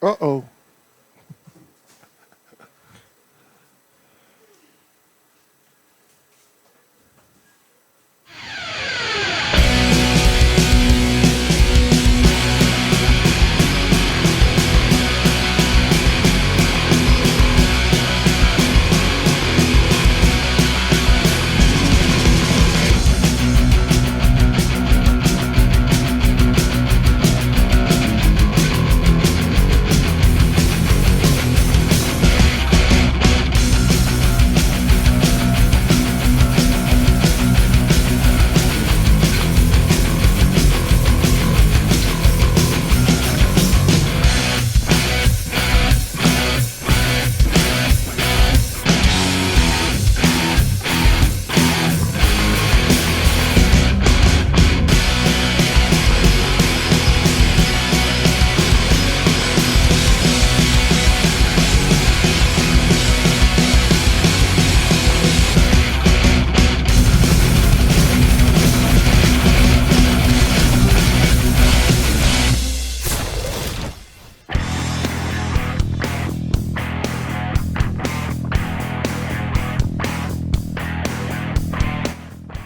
Uh-oh.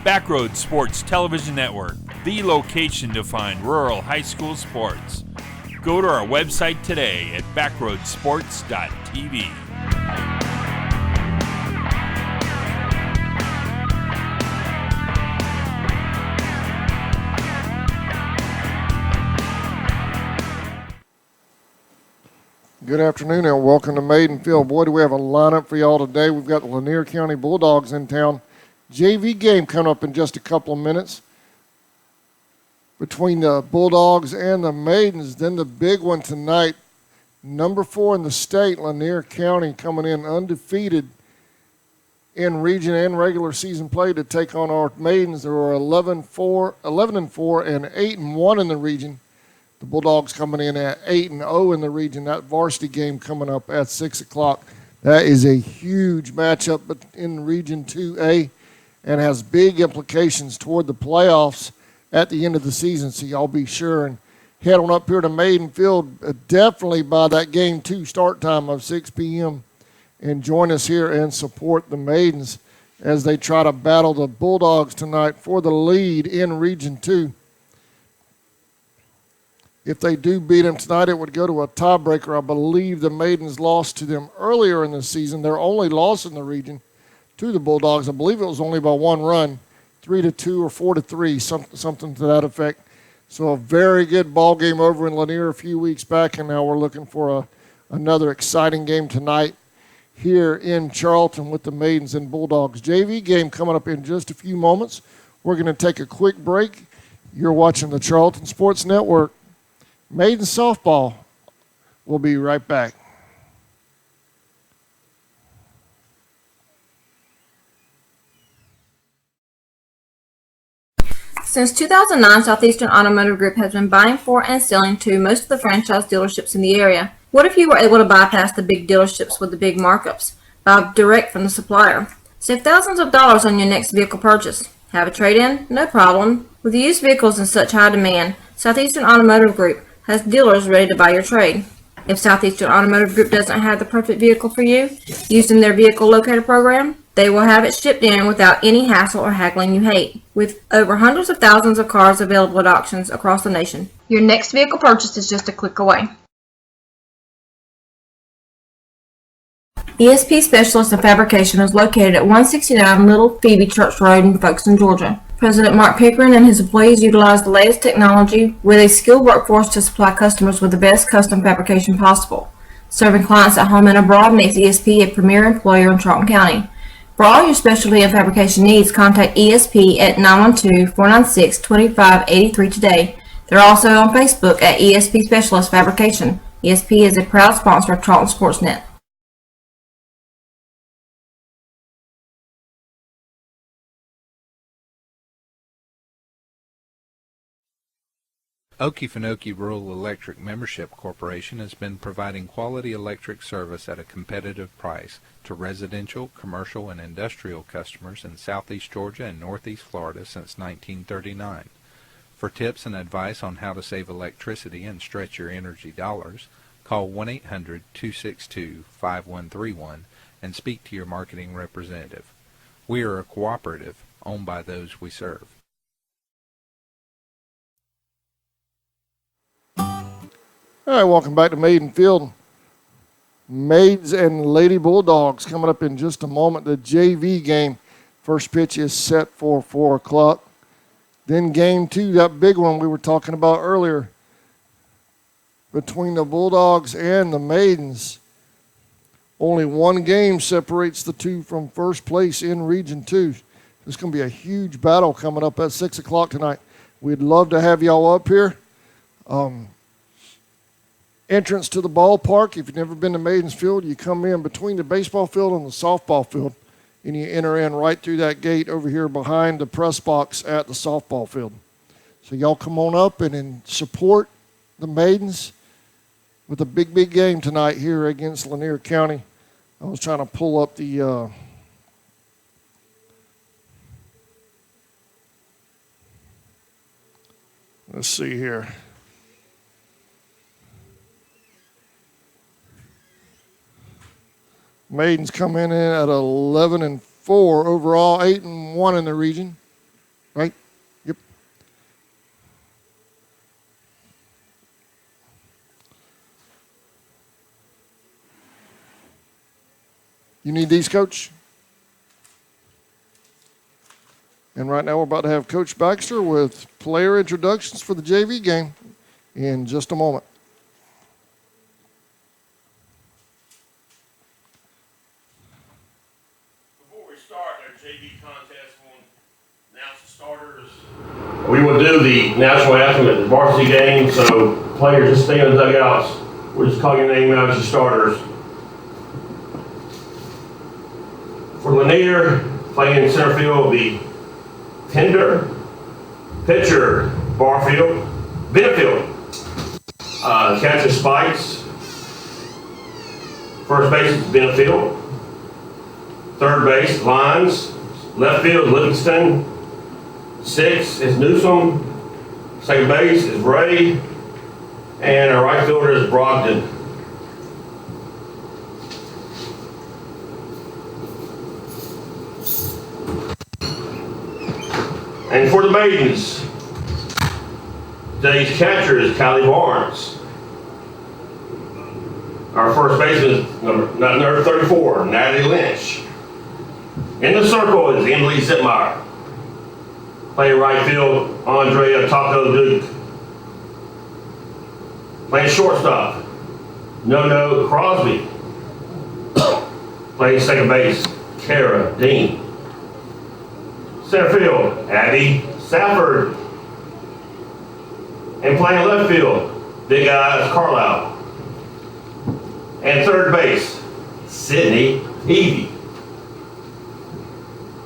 Backroad Sports Television Network, the location to find rural high school sports. Go to our website today at backroadsports.tv. Good afternoon and welcome to Maidenfield. Boy, do we have a lineup for y'all today. We've got the Lanier County Bulldogs in town. JV game coming up in just a couple of minutes between the Bulldogs and the Maidens. Then the big one tonight, number 4 in the state, Lanier County, coming in undefeated in region and regular season play to take on our Maidens. They were 11-4 and 8-1 in the region. The Bulldogs coming in at 8-0 in the region. That varsity game coming up at 6 o'clock. That is a huge matchup in Region 2A and has big implications toward the playoffs at the end of the season. So y'all be sure and head on up here to Maidenfield definitely by that game 2 start time of 6 p.m. and join us here and support the Maidens as they try to battle the Bulldogs tonight for the lead in Region 2. If they do beat them tonight, it would go to a tiebreaker. I believe the Maidens lost to them earlier in the season. Their only loss in the region to the Bulldogs, I believe it was only by 1 run, 3-2 or 4-3, something to that effect. So a very good ball game over in Lanier a few weeks back, and now we're looking for another exciting game tonight here in Charlton with the Maidens and Bulldogs. JV game coming up in just a few moments. We're going to take a quick break. You're watching the Charlton Sports Network. Maidens softball. We'll be right back. Since 2009, Southeastern Automotive Group has been buying for and selling to most of the franchise dealerships in the area. What if you were able to bypass the big dealerships with the big markups? Buy direct from the supplier. Save thousands of dollars on your next vehicle purchase. Have a trade-in? No problem. With used vehicles in such high demand, Southeastern Automotive Group has dealers ready to buy your trade. If Southeastern Automotive Group doesn't have the perfect vehicle for you, used in their vehicle locator program, they will have it shipped in without any hassle or haggling you hate. With over hundreds of thousands of cars available at auctions across the nation, your next vehicle purchase is just a click away. ESP Specialist in Fabrication is located at 169 Little Phoebe Church Road in Folkestone, Georgia. President Mark Pickering and his employees utilize the latest technology with a skilled workforce to supply customers with the best custom fabrication possible. Serving clients at home and abroad makes ESP a premier employer in Charlton County. For all your specialty and fabrication needs, contact ESP at 912-496-2583 today. They're also on Facebook at ESP Specialist Fabrication. ESP is a proud sponsor of Charlton Sportsnet. Okefenokee Rural Electric Membership Corporation has been providing quality electric service at a competitive price to residential, commercial, and industrial customers in southeast Georgia and northeast Florida since 1939. For tips and advice on how to save electricity and stretch your energy dollars, Call 1-800-262-5131 and speak to your marketing representative. We are a cooperative owned by those we serve. All right, welcome back to Maiden Field. Maids and Lady Bulldogs coming up in just a moment. The JV game, first pitch is set for 4 o'clock. Then game 2, that big one we were talking about earlier, between the Bulldogs and the Maidens. Only one game separates the two from first place in Region 2. It's going to be a huge battle coming up at 6 o'clock tonight. We'd love to have y'all up here. Entrance to the ballpark, if you've never been to Maidens Field, you come in between the baseball field and the softball field, and you enter in right through that gate over here behind the press box at the softball field. So y'all come on up and support the Maidens with a big, big game tonight here against Lanier County. I was trying to pull up the let's see here. Maidens come in at 11-4 overall, 8-1 in the region, right? Yep. You need these, Coach? And right now we're about to have Coach Baxter with player introductions for the JV game in just a moment. We will do the national anthem at the varsity game, so players just stay in the dugouts. We'll just call your name out as your starters. For Lanier, playing in center field will be Pender, pitcher, Benefield, catcher Spikes, first base is Benefield, third base Lines, left field Livingston, 6 is Newsom, second base is Ray, and our right fielder is Brogdon. And for the Maidens, today's catcher is Callie Barnes. Our first baseman is number 34, Natalie Lynch. In the circle is Emily Zitmeyer. Playing right field, Andrea Taco Duke. Playing shortstop, No Crosby. Playing second base, Kara Dean. Center field, Abby Safford. And playing left field, Big Eyes Carlisle. And third base, Sydney Peavy.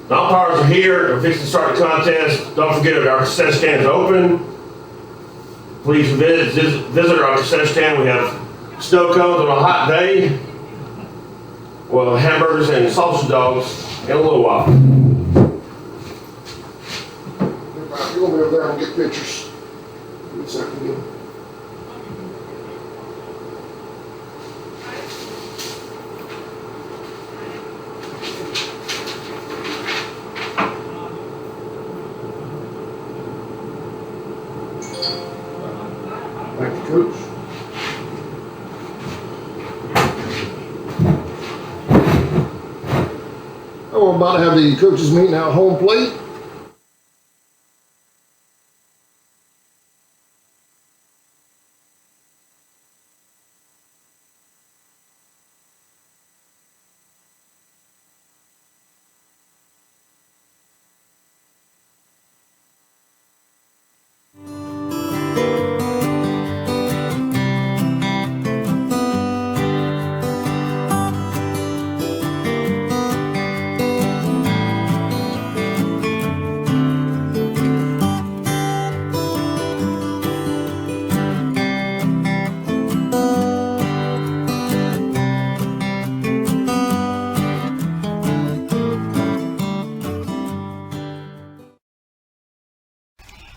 The umpires are here. We're fixing to start the contest. Don't forget that our concession stand is open. Please visit our concession stand. We have snow cones on a hot day. Well, hamburgers and sausage dogs in a little while. You're going to be over there and get pictures. Give me a second again. Thank you, Coach. We're about to have the coaches meeting out home plate.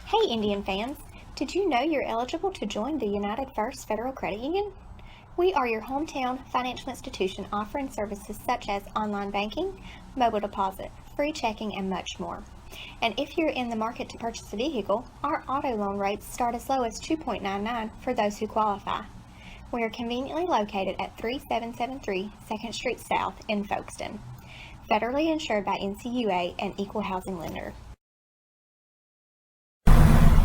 Hey Indian fans, did you know you're eligible to join the United First Federal Credit Union? We are your hometown financial institution offering services such as online banking, mobile deposit, free checking, and much more. And if you're in the market to purchase a vehicle, our auto loan rates start as low as 2.99 for those who qualify. We are conveniently located at 3773 2nd Street South in Folkestone. Federally insured by NCUA and Equal Housing Lender.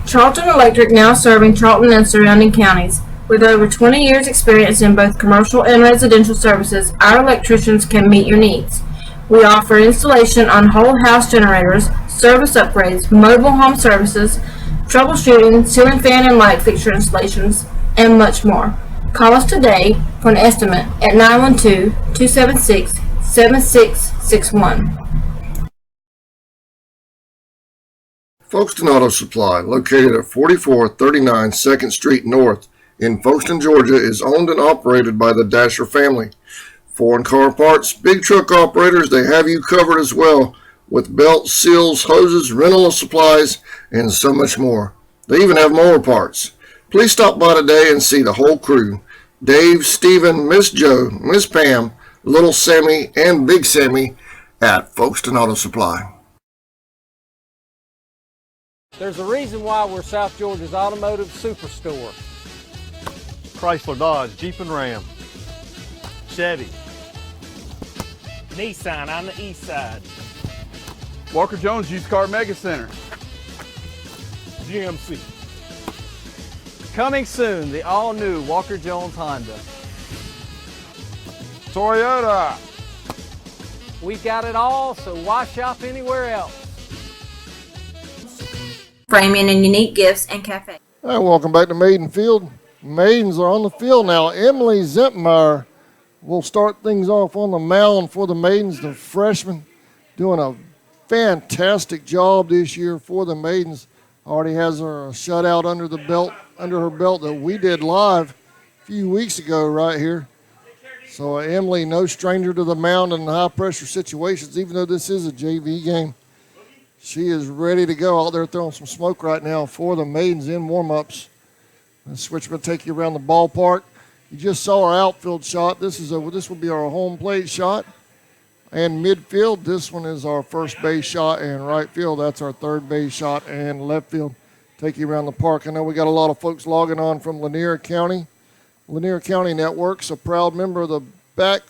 Charlton Electric, now serving Charlton and surrounding counties. With over 20 years experience in both commercial and residential services, our electricians can meet your needs. We offer installation on whole house generators, service upgrades, mobile home services, troubleshooting, ceiling fan and light fixture installations, and much more. Call us today for an estimate at 912-276-7661. Folkestone Auto Supply, located at 4439 2nd Street North in Folkestone, Georgia, is owned and operated by the Dasher family. Foreign car parts, big truck operators, they have you covered as well, with belts, seals, hoses, rental of supplies, and so much more. They even have mower parts. Please stop by today and see the whole crew. Dave, Stephen, Miss Joe, Miss Pam, Little Sammy, and Big Sammy at Folkestone Auto Supply. There's a reason why we're South Georgia's automotive superstore. Chrysler, Dodge, Jeep and Ram, Chevy, Nissan on the east side, Walker Jones Used Car Mega Center, GMC. Coming soon, the all-new Walker Jones Honda. Toyota. We've got it all, so why shop anywhere else? Framing and unique gifts and cafe. All right, welcome back to Maiden Field. Maidens are on the field now. Emily Zepmeyer will start things off on the mound for the Maidens. The freshman doing a fantastic job this year for the Maidens. Already has her shutout under her belt that we did live a few weeks ago right here. So Emily, no stranger to the mound in high pressure situations, even though this is a JV game. She is ready to go out there throwing some smoke right now for the Maidens in warm-ups. The switch will take you around the ballpark. You just saw our outfield shot. This will be our home plate shot. And midfield, this one is our first base shot, and right field, that's our third base shot, and left field, take you around the park. I know we got a lot of folks logging on from Lanier County. Lanier County Network's a proud member of the Back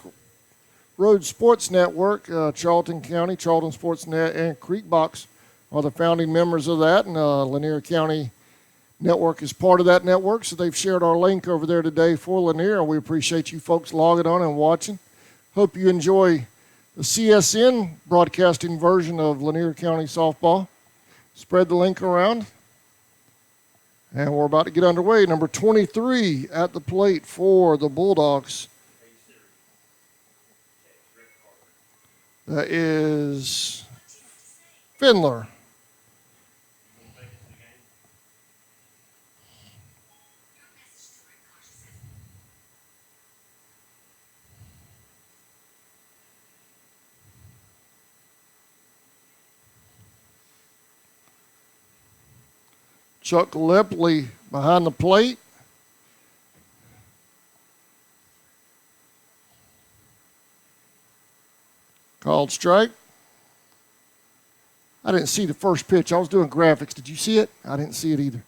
Road Sports Network. Charlton County, Charlton Sports Net, and Creekbox are the founding members of that, and Lanier County Network is part of that network, so they've shared our link over there today for Lanier, and we appreciate you folks logging on and watching. Hope you enjoy the CSN broadcasting version of Lanier County softball. Spread the link around, and we're about to get underway. Number 23 at the plate for the Bulldogs. That is Findler. Chuck Lepley behind the plate. Called strike. I didn't see the first pitch. I was doing graphics. Did you see it? I didn't see it either.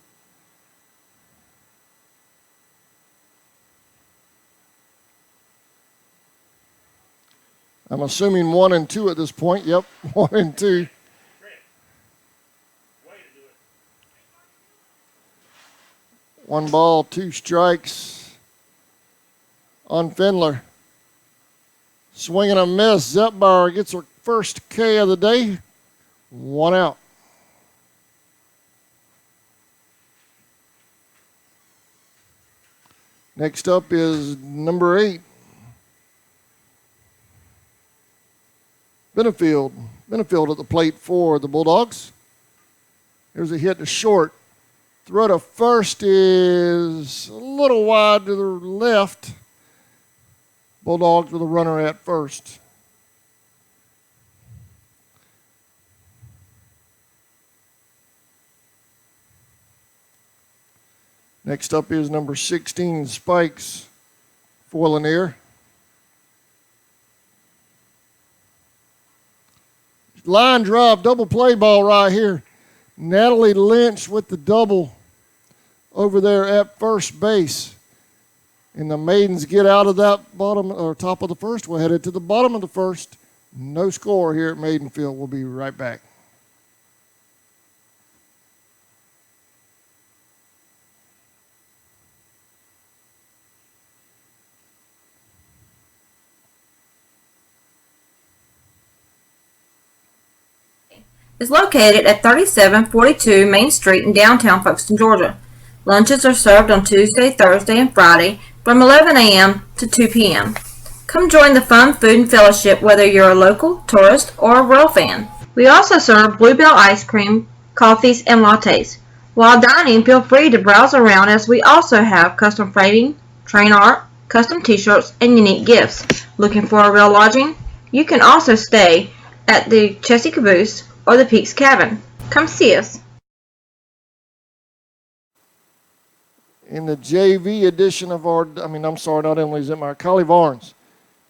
I'm assuming 1 and 2 at this point. Yep, 1 and 2. One ball, 2 strikes on Findler. Swing and a miss. Zepbauer gets her first K of the day. 1 out. Next up is number 8. Benefield. Benefield at the plate for the Bulldogs. There's a hit to short. Throw to first is a little wide to the left. Bulldogs with a runner at first. Next up is number 16, Spikes for Lanier. Line drive, double play ball right here. Natalie Lynch with the double over there at first base. And the Maidens get out of that bottom or top of the first. We're headed to the bottom of the first. No score here at Maidenfield. We'll be right back. Is located at 3742 Main Street in downtown Folkestone, Georgia. Lunches are served on Tuesday, Thursday, and Friday from 11 a.m. to 2 p.m. Come join the fun food and fellowship whether you're a local, tourist, or a Royal fan. We also serve Bluebell ice cream, coffees, and lattes. While dining, feel free to browse around as we also have custom framing, train art, custom t-shirts, and unique gifts. Looking for a real lodging? You can also stay at the Chessy Caboose or the Peaks Cabin. Come see us. In the JV edition of not Emily Zitmeyer, Collie Varnes.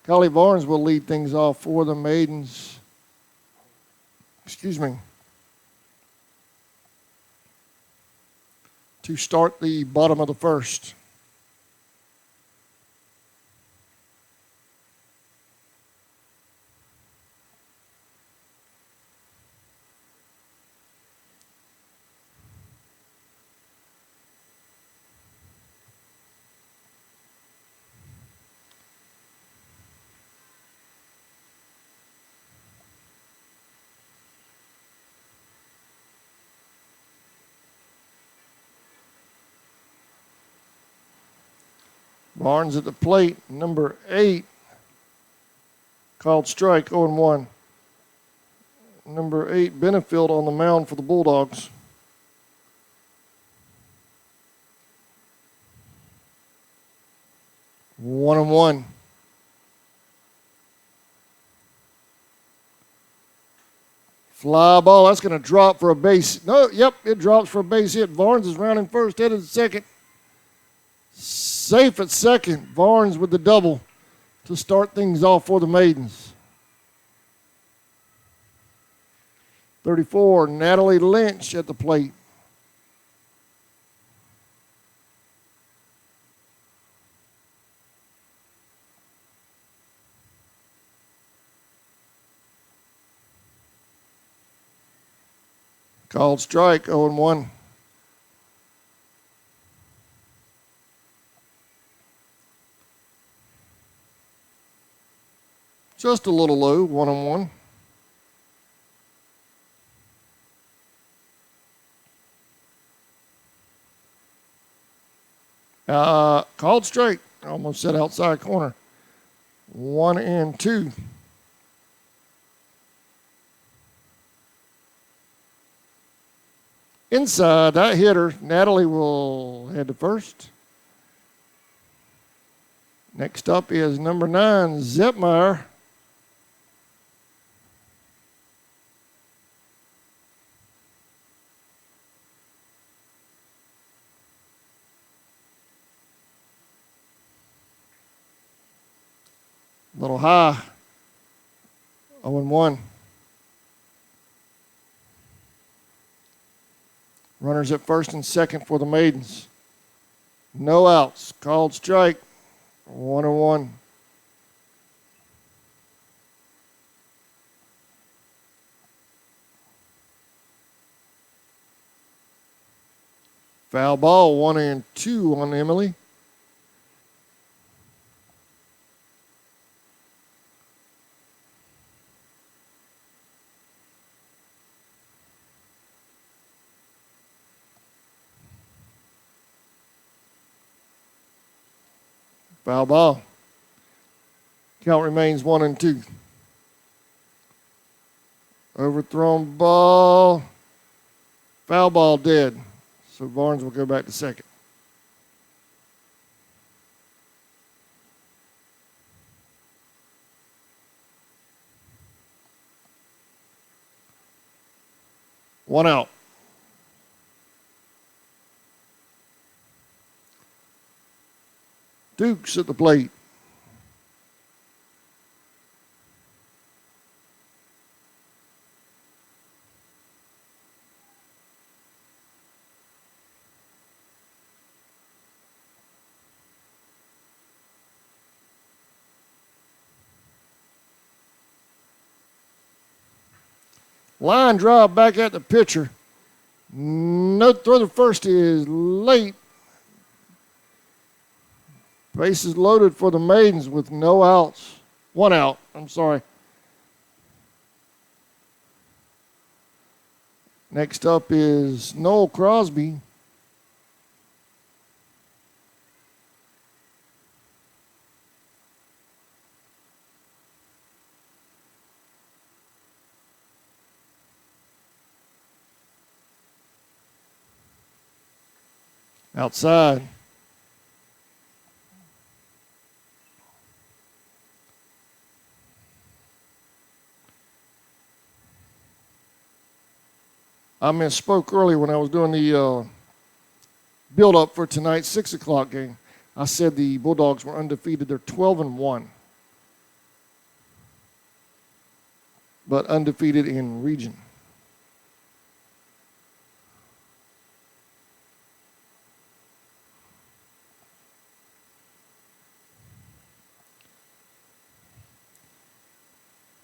Collie Varnes will lead things off for the Maidens. To start the bottom of the first. Barnes at the plate, number 8, called strike, 0-1. Number 8, Benefield on the mound for the Bulldogs. One and one. Fly ball, that's going to drop for a base. No, yep, it drops for a base hit. Barnes is rounding first, headed to second. Safe at second. Barnes with the double to start things off for the Maidens. 34, Natalie Lynch at the plate. Called strike, 0-1. Just a little low, 1-1. Called straight. Almost said outside corner. 1-2. Inside, that hitter, Natalie will head to first. Next up is number 9, Zipmeyer. Little high. 0-1. Runners at first and second for the Maidens. No outs. Called strike. 1-1. Foul ball. 1-2 on Emily. Foul ball. Count remains 1-2. Overthrown ball. Foul ball dead. So Barnes will go back to second. One out. Dukes at the plate. Line drive back at the pitcher. No throw to first is late. Bases loaded for the Maidens with no outs. 1 out, I'm sorry. Next up is Noel Crosby. Outside. I misspoke earlier when I was doing the build-up for tonight's 6 o'clock game. I said the Bulldogs were undefeated. They're 12-1, but undefeated in region.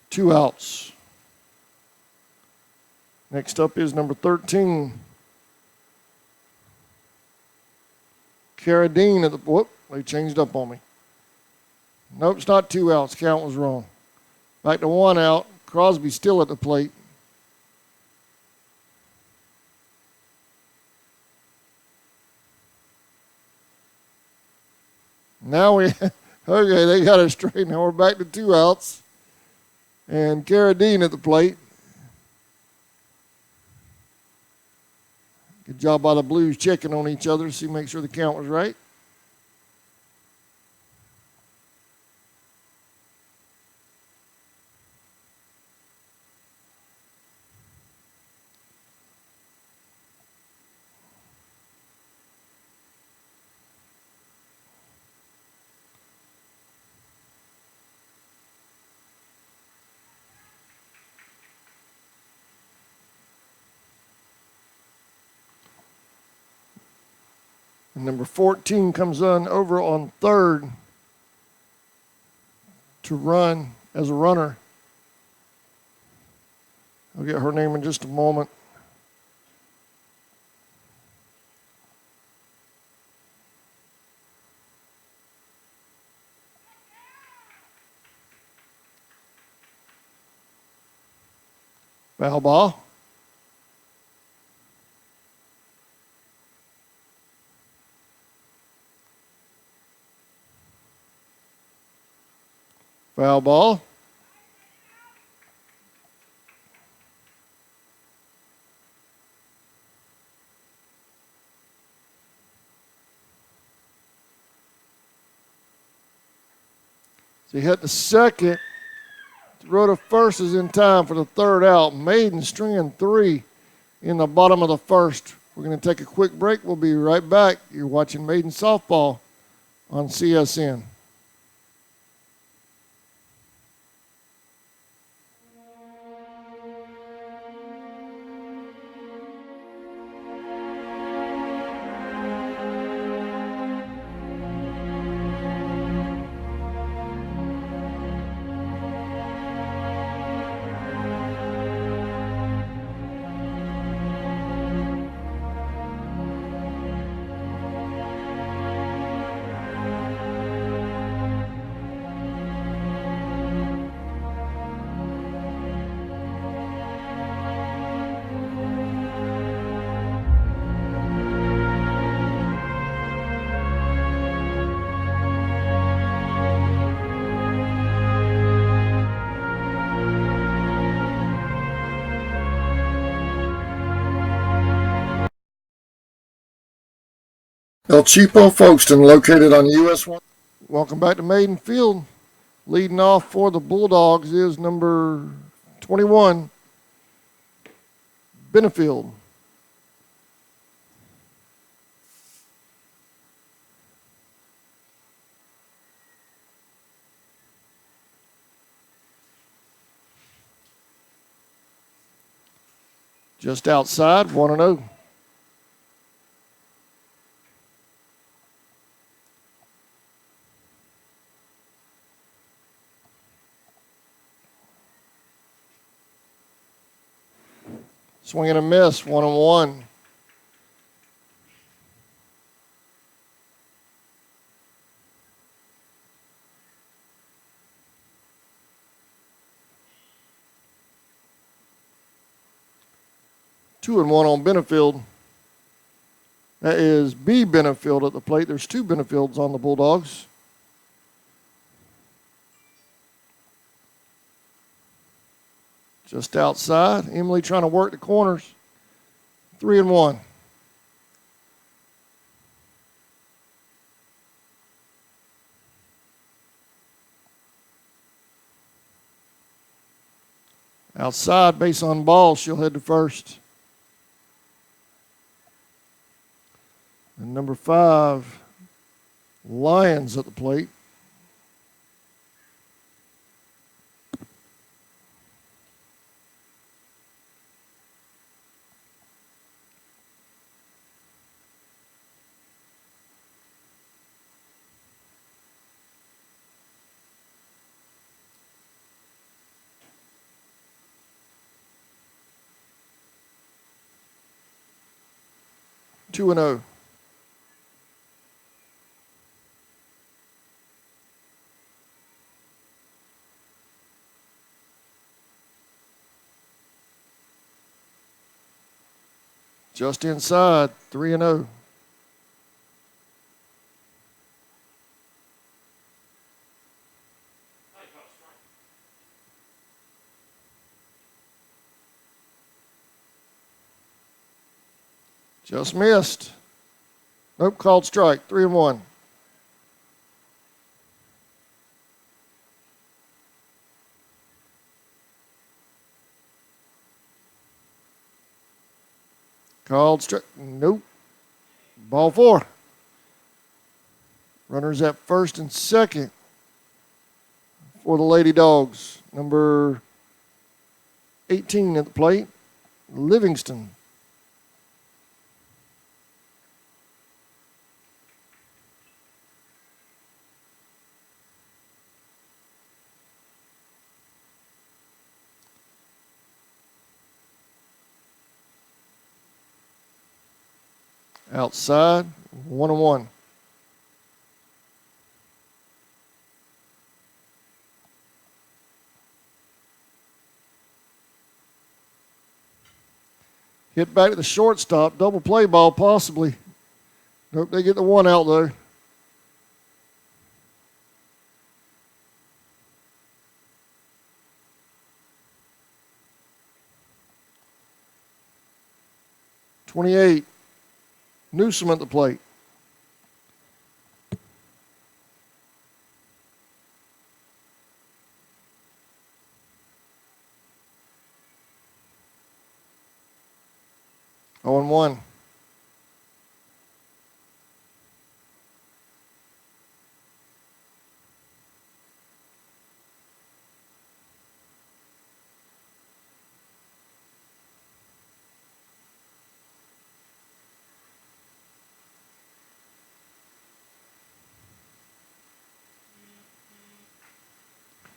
Two outs. Next up is number 13. Carradine at the, whoop, they changed up on me. Nope, it's not 2 outs. Count was wrong. Back to 1 out. Crosby still at the plate. Now we, okay, they got it straight. Now we're back to 2 outs. And Carradine at the plate. Good job by the Blues checking on each other to see, make sure the count was right. And number 14 comes on over on third to run as a runner. I'll get her name in just a moment. Foul ball. Foul ball. So he hit the second. Throw to first is in time for the 3rd out. Maiden stringing 3 in the bottom of the 1st. We're going to take a quick break. We'll be right back. You're watching Maiden Softball on CSN. El Cheapo Folkestone, located on US 1. Welcome back to Maiden Field. Leading off for the Bulldogs is number 21, Benefield. Just outside, 1-0. Swing and a miss, 1-1. Two and one on Benefield. That is B. Benefield at the plate. There's two Benefields on the Bulldogs. Just outside. Emily trying to work the corners. 3-1. Outside, base on ball. She'll head to first. And number 5, Lions at the plate. Two and 0. Just inside, 3-0. Just missed. Nope, called strike, 3-1. Called strike. Nope. Ball 4. Runners at first and second for the Lady Dogs. Number 18 at the plate, Livingston. Outside, 1-1. Hit back to the shortstop, double play ball possibly. Nope, they get the one out though. '28. Newsom at the plate. Oh and 1.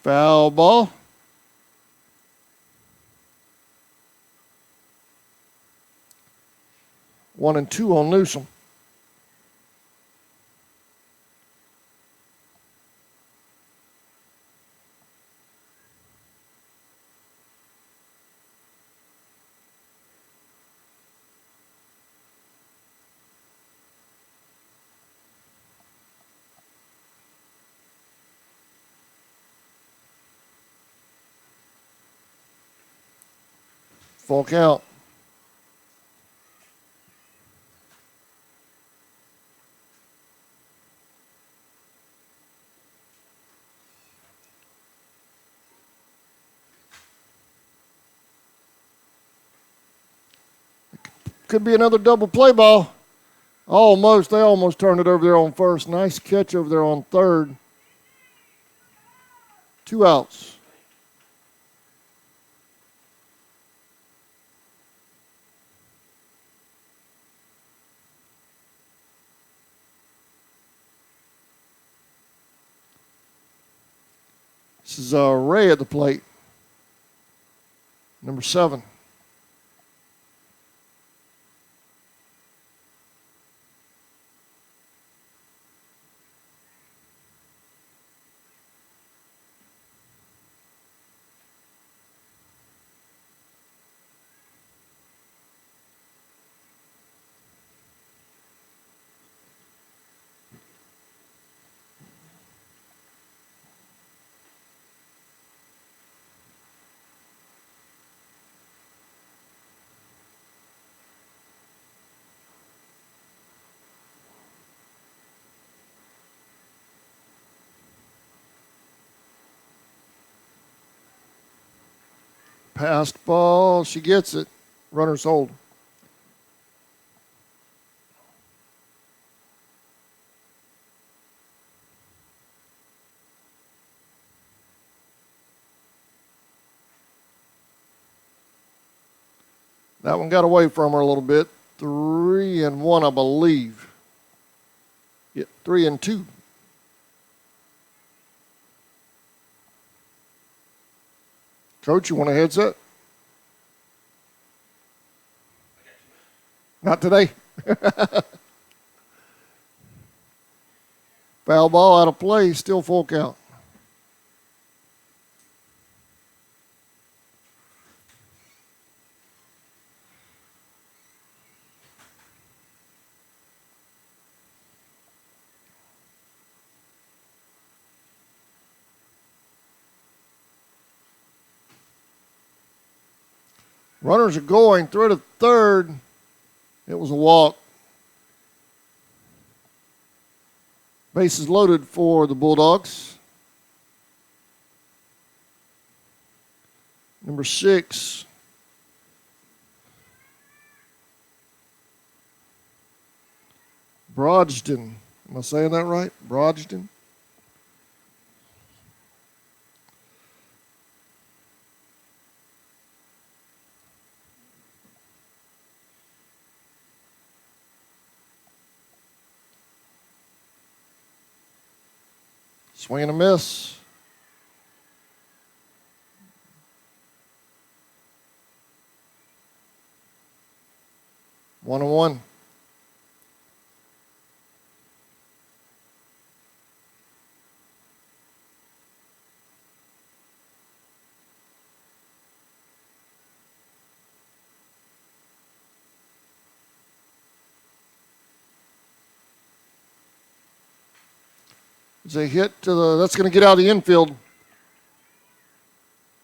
Foul ball. One and 2 on Newsom. Full count. Could be another double play ball. Almost. They almost turned it over there on first. Nice catch over there on third. 2 outs. This is Ray at the plate. Number 7. Passed ball. She gets it. Runners hold. That one got away from her a little bit. 3-1, I believe. Yeah, 3-2. Coach, you want a headset? Not today. Foul ball out of play, still full count. Runners are going through to third. It was a walk. Bases loaded for the Bulldogs. Number 6. Brodston. Am I saying that right? Brodston? Swing and a miss. One and one. As they hit to the, that's going to get out of the infield.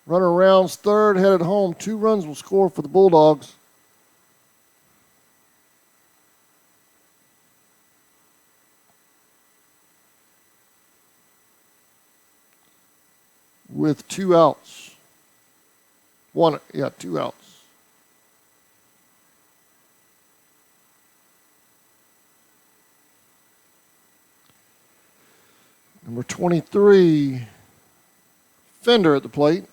Runner rounds third, headed home. 2 runs will score for the Bulldogs. With 2 outs. 2 outs. Number 23, Fender at the plate.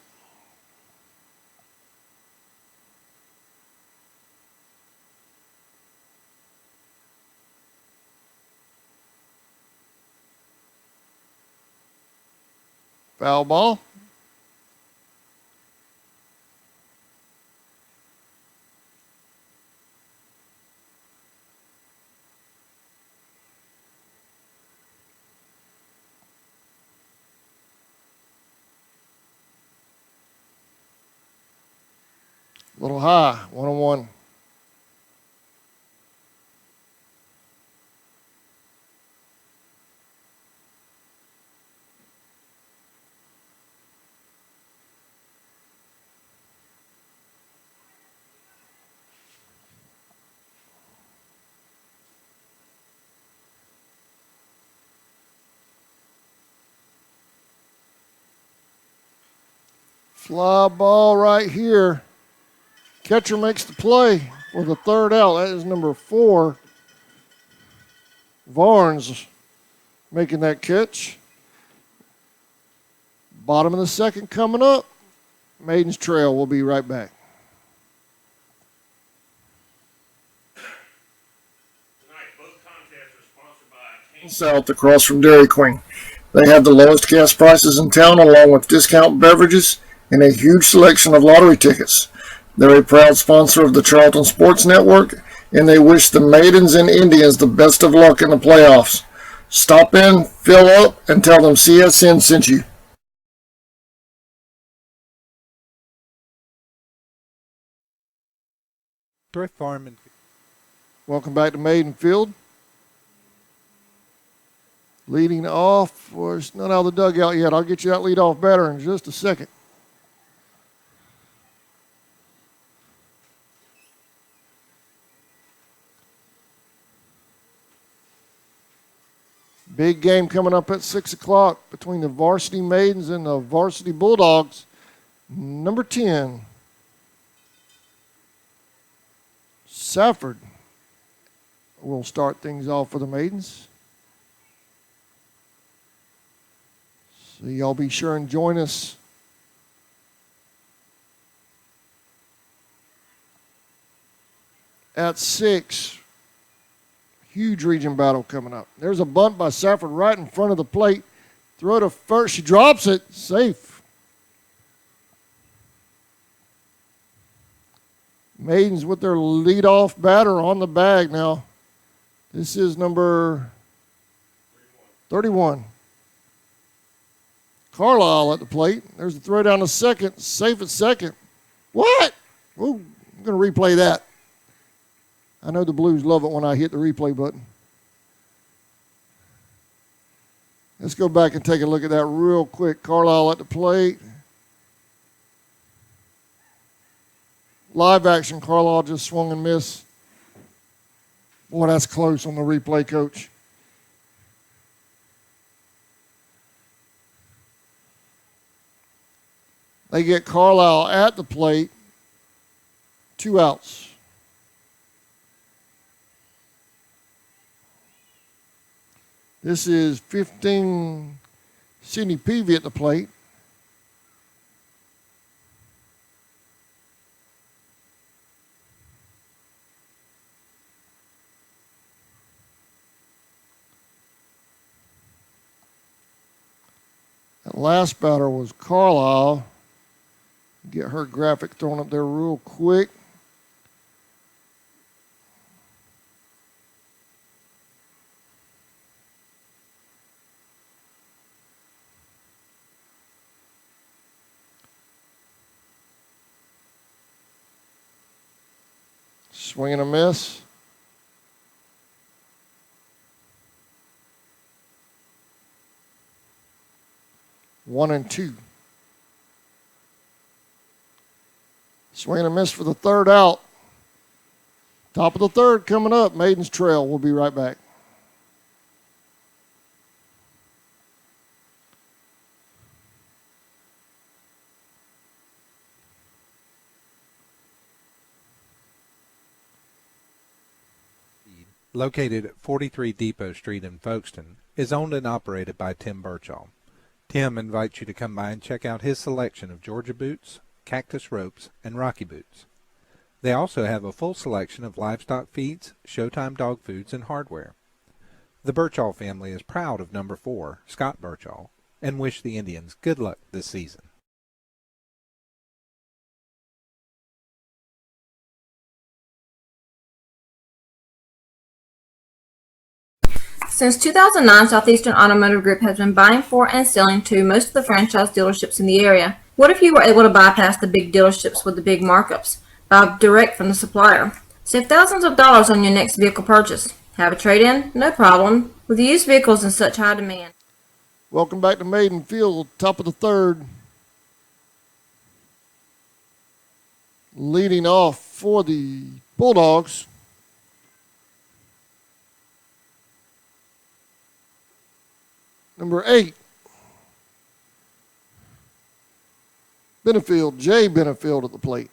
Foul ball. A little high, 1-1. Fly ball right here. Catcher makes the play for the 3rd out. That is number 4. Varnes making that catch. Bottom of the 2nd coming up. Maidens trail. We'll be right back. Tonight, both contests are sponsored by South across from Dairy Queen. They have the lowest gas prices in town, along with discount beverages and a huge selection of lottery tickets. They're a proud sponsor of the Charlton Sports Network, and they wish the Maidens and Indians the best of luck in the playoffs. Stop in, fill up, and tell them CSN sent you. Thrift Farm and Welcome back to Maiden Field. Leading off, well, it's not out of the dugout yet. I'll get you that leadoff batter in just a second. Big game coming up at 6 o'clock between the Varsity Maidens and the Varsity Bulldogs. Number 10, Safford will start things off for the Maidens. So y'all be sure and join us at 6. Huge region battle coming up. There's a bunt by Safford right in front of the plate. Throw to first. She drops it. Safe. Maidens with their leadoff batter on the bag now. This is number 31. Carlisle at the plate. There's the throw down to second. Safe at second. What? Ooh, I'm going to replay that. I know the Blues love it when I hit the replay button. Let's go back and take a look at that real quick. Carlisle at the plate. Live action, Carlisle just swung and missed. Boy, that's close on the replay, Coach. They get Carlisle at the plate. 2 outs. This is 15 Sydney Peavy at the plate. That last batter was Carlisle. Get her graphic thrown up there real quick. Swing and a miss. One and two. Swing and a miss for the third out. Top of the third coming up. Maidens trail. We'll be right back. Located at 43 Depot Street in Folkestone, is owned and operated by Tim Birchall. Tim invites you to come by and check out his selection of Georgia boots, cactus ropes, and Rocky boots. They also have a full selection of livestock feeds, Showtime dog foods, and hardware. The Birchall family is proud of number 4, Scott Birchall, and wish the Indians good luck this season. Since 2009, Southeastern Automotive Group has been buying for and selling to most of the franchise dealerships in the area. What if you were able to bypass the big dealerships with the big markups? Buy direct from the supplier. Save thousands of dollars on your next vehicle purchase. Have a trade-in? No problem. With used vehicles in such high demand. Welcome back to Maiden Field, top of the third. Leading off for the Bulldogs. Number 8, Benefield, Jay Benefield at the plate.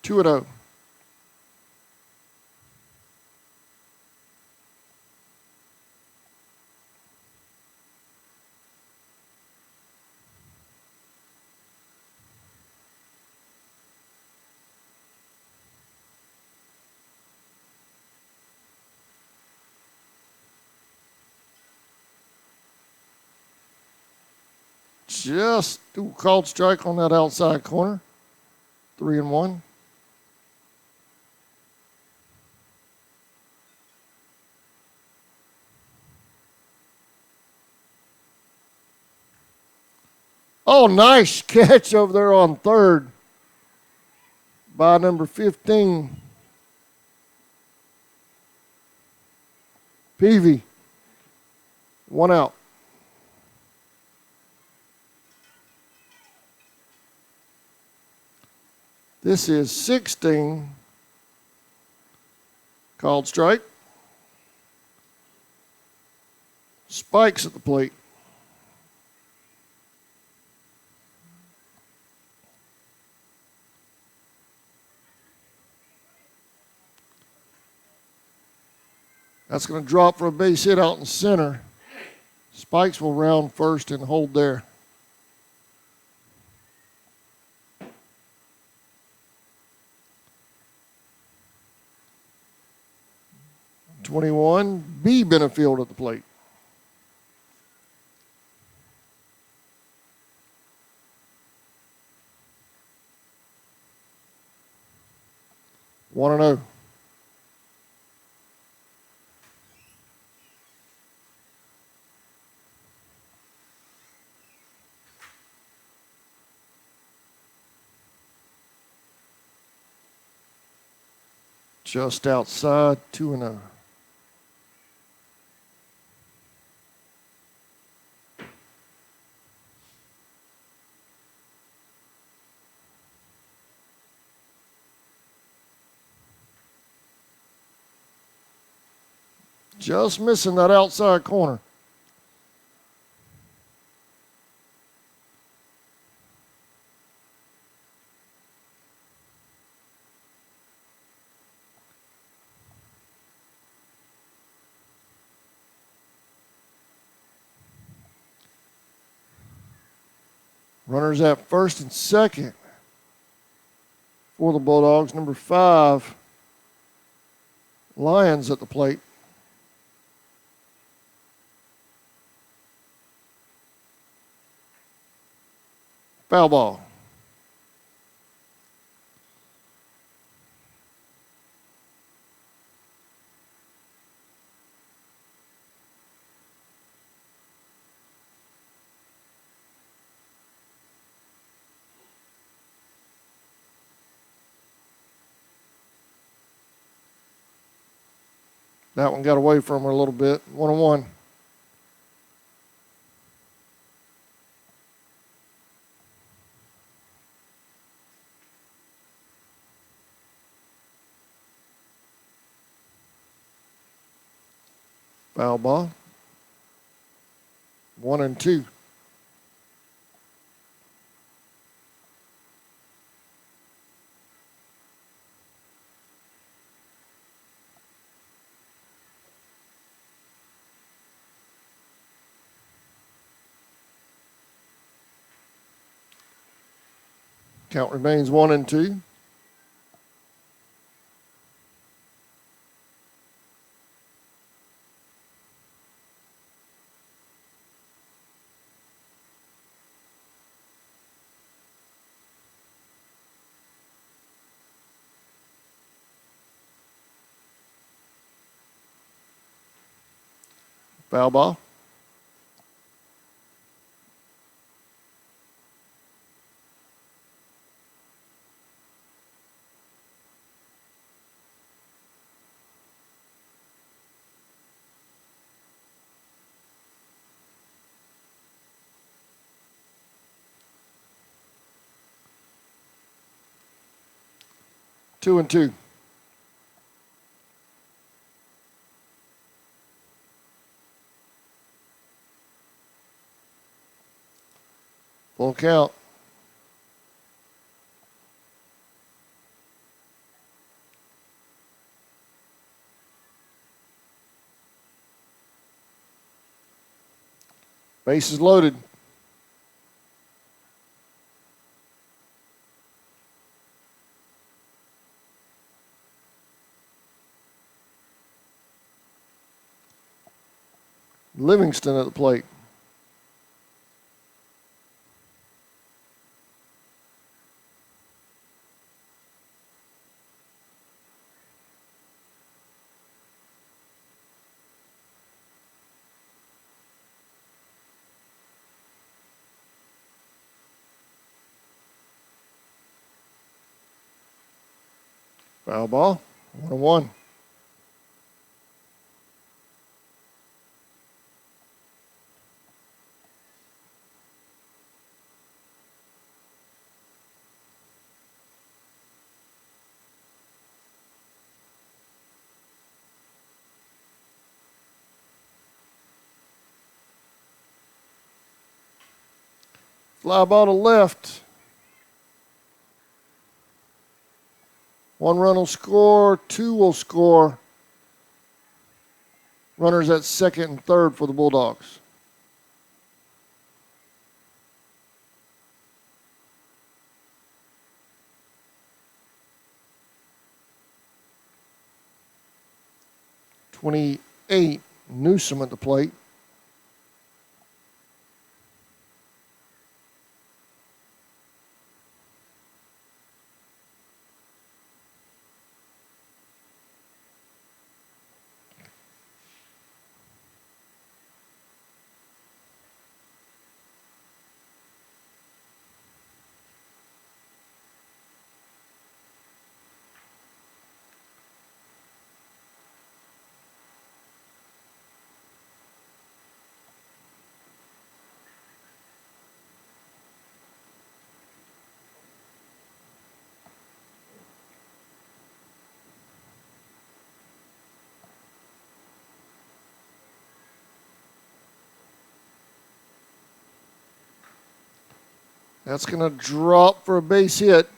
Two and 0. Just called strike on that outside corner. 3-1. Oh, nice catch over there on third by number 15, Peavy. 1 out. This is 16. Called strike. Spikes at the plate. That's going to drop for a base hit out in center. Spikes will round first and hold there. #21, B. Benefield at the plate. One and 0. Just outside, 2 and 0. Just missing that outside corner. Runners at first and second for the Bulldogs. Number 5, Lions at the plate. Foul ball. That one got away from her a little bit. 1 and 1. Foul ball. 1 and 2. Count remains 1 and 2. Foul ball. Two and 2. Full count. Bases loaded. Livingston at the plate. Foul ball. 1 and 1. Fly ball to left. 1 run will score, 2 will score. Runners at second and third for the Bulldogs. (28) Newsom at the plate. That's going to drop for a base hit.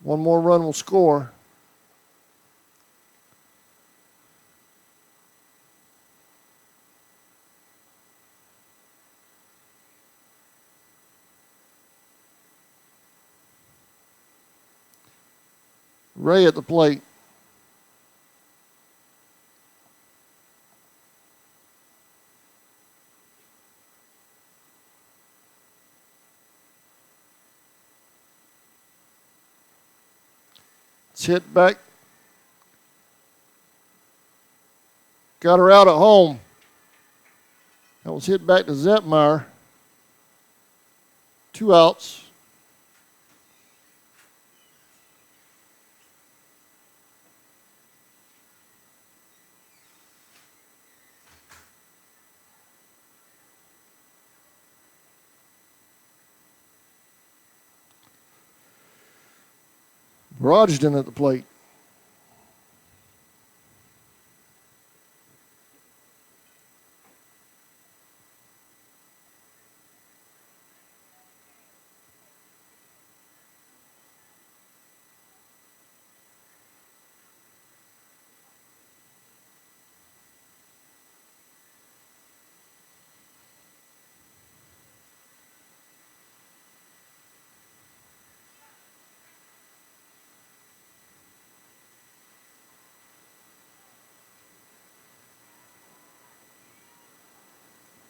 1 more run will score. Ray at the plate. It's hit back. Got her out at home. That was hit back to Zetmeyer. 2 outs. Brogdon at the plate.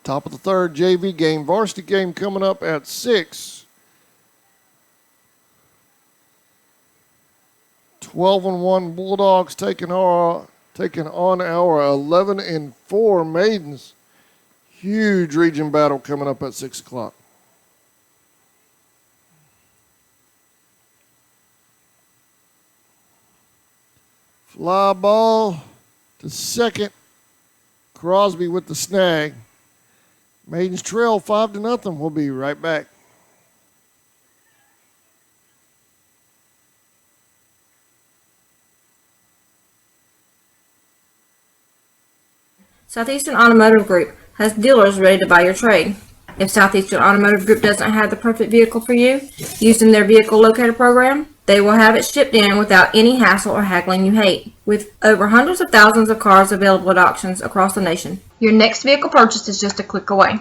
Top of the third, JV game. Varsity game coming up at 6. 12-1 Bulldogs taking on our 11-4 Maidens. Huge region battle coming up at 6 o'clock. Fly ball to second. Crosby with the snag. Maidens trail 5-0. We'll be right back. Southeastern Automotive Group has dealers ready to buy your trade. If Southeastern Automotive Group doesn't have the perfect vehicle for you, using their vehicle locator program, they will have it shipped in without any hassle or haggling you hate. With over hundreds of thousands of cars available at auctions across the nation, your next vehicle purchase is just a click away.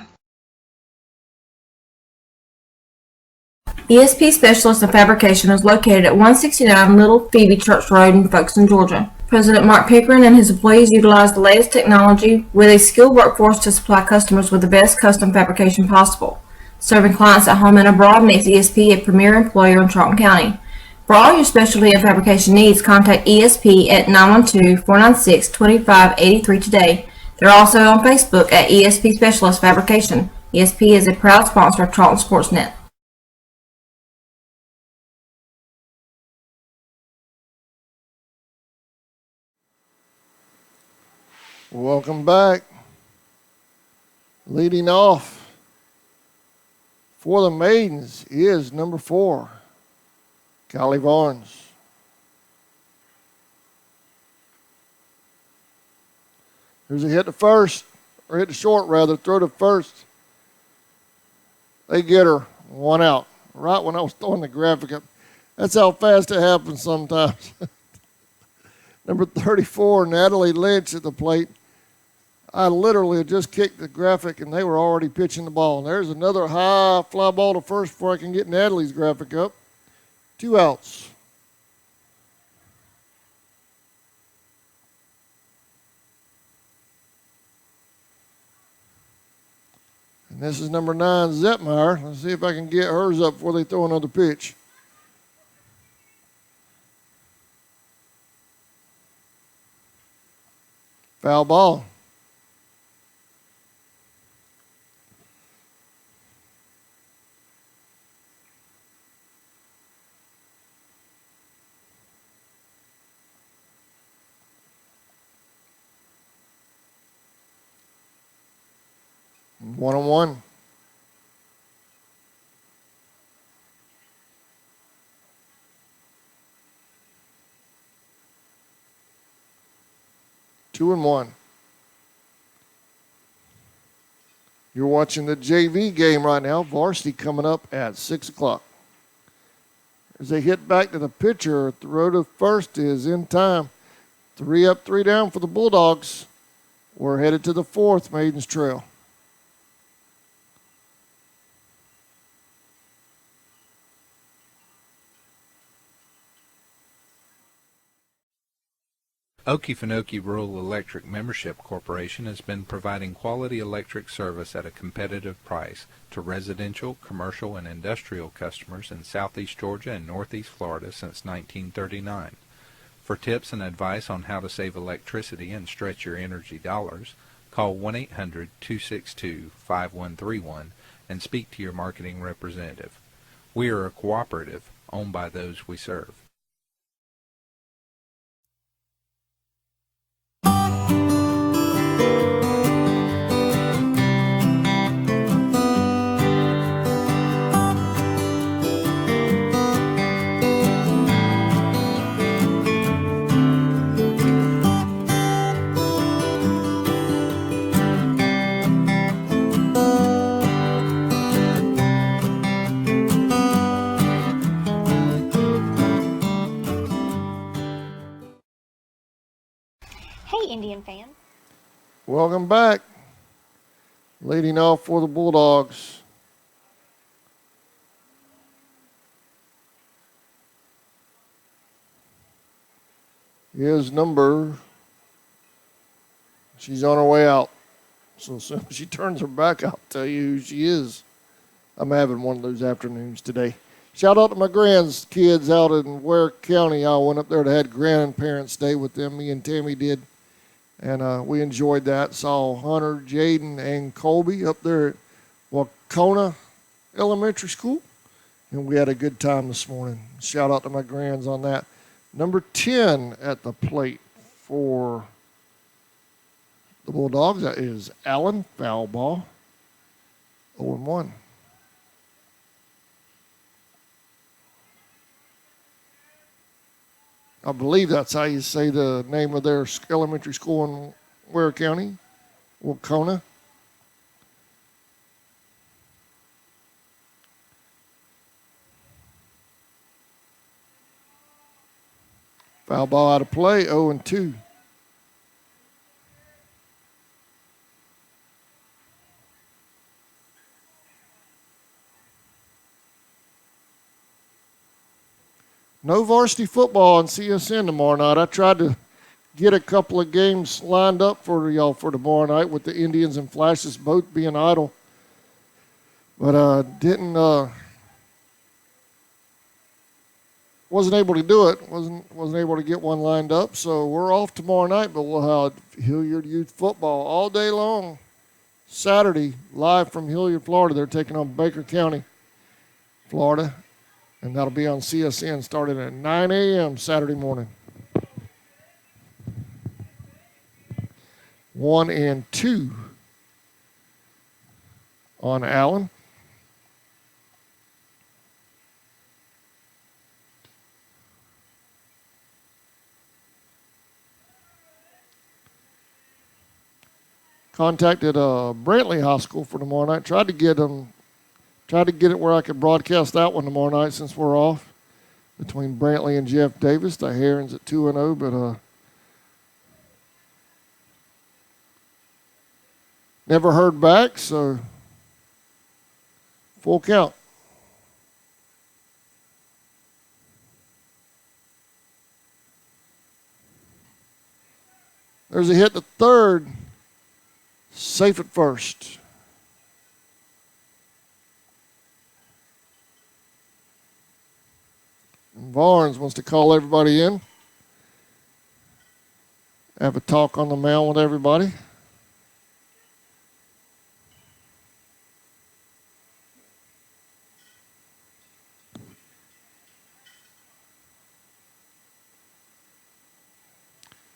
ESP Specialist in Fabrication is located at 169 Little Phoebe Church Road in Folkestone, Georgia. President Mark Pickering and his employees utilize the latest technology with a skilled workforce to supply customers with the best custom fabrication possible. Serving clients at home and abroad makes ESP a premier employer in Charlton County. For all your specialty and fabrication needs, contact ESP at 912-496-2583 today. They're also on Facebook at ESP Specialist Fabrication. ESP is a proud sponsor of Charlton Sportsnet. Welcome back. Leading off for the Maidens is number 4, Kylie Barnes. There's a hit to first. or hit the short rather, throw to first. They get her, 1 out. Right when I was throwing the graphic up. That's how fast it happens sometimes. Number 34, Natalie Lynch at the plate. I literally had just kicked the graphic and they were already pitching the ball. And there's another high fly ball to first before I can get Natalie's graphic up. 2 outs. And this is number 9, Zetmeyer. Let's see if I can get hers up before they throw another pitch. Foul ball. One on one. Two and one. You're watching the JV game right now. Varsity coming up at 6 o'clock. As they hit back to the pitcher, throw to first is in time. 3 up, 3 down for the Bulldogs. We're headed to the 4th, Maidens Trail. Okefenokee Rural Electric Membership Corporation has been providing quality electric service at a competitive price to residential, commercial, and industrial customers in southeast Georgia and northeast Florida since 1939. For tips and advice on how to save electricity and stretch your energy dollars, call 1-800-262-5131 and speak to your marketing representative. We are a cooperative owned by those we serve. Hey, Indian fans. Welcome back. Leading off for the Bulldogs. Is number. She's on her way out. So as soon as she turns her back, I'll tell you who she is. I'm having one of those afternoons today. Shout out to my grandkids out in Ware County. I went up there to have grandparents day with them. Me and Tammy did. And we enjoyed that. Saw Hunter, Jaden, and Colby up there at Wacona Elementary School. And we had a good time this morning. Shout out to my grands on that. Number 10 at the plate for the Bulldogs, that is Allen. Foul ball. 0-1. I believe that's how you say the name of their elementary school in Ware County, Wacona. Foul ball out of play, 0-2. No varsity football on CSN tomorrow night. I tried to get a couple of games lined up for y'all for tomorrow night with the Indians and Flashes both being idle. But wasn't able to do it. Wasn't able to get one lined up. So we're off tomorrow night, but we'll have Hilliard Youth football all day long. Saturday, live from Hilliard, Florida. They're taking on Baker County, Florida. And that'll be on CSN starting at 9 a.m. Saturday morning. 1-2 on Allen. Contacted Brantley High School for tomorrow night. Tried to get it where I could broadcast that one tomorrow night since we're off. Between Brantley and Jeff Davis, the Herons at 2-0, but never heard back, so full count. There's a hit to third, safe at first. And Barnes wants to call everybody in. Have a talk on the mound with everybody.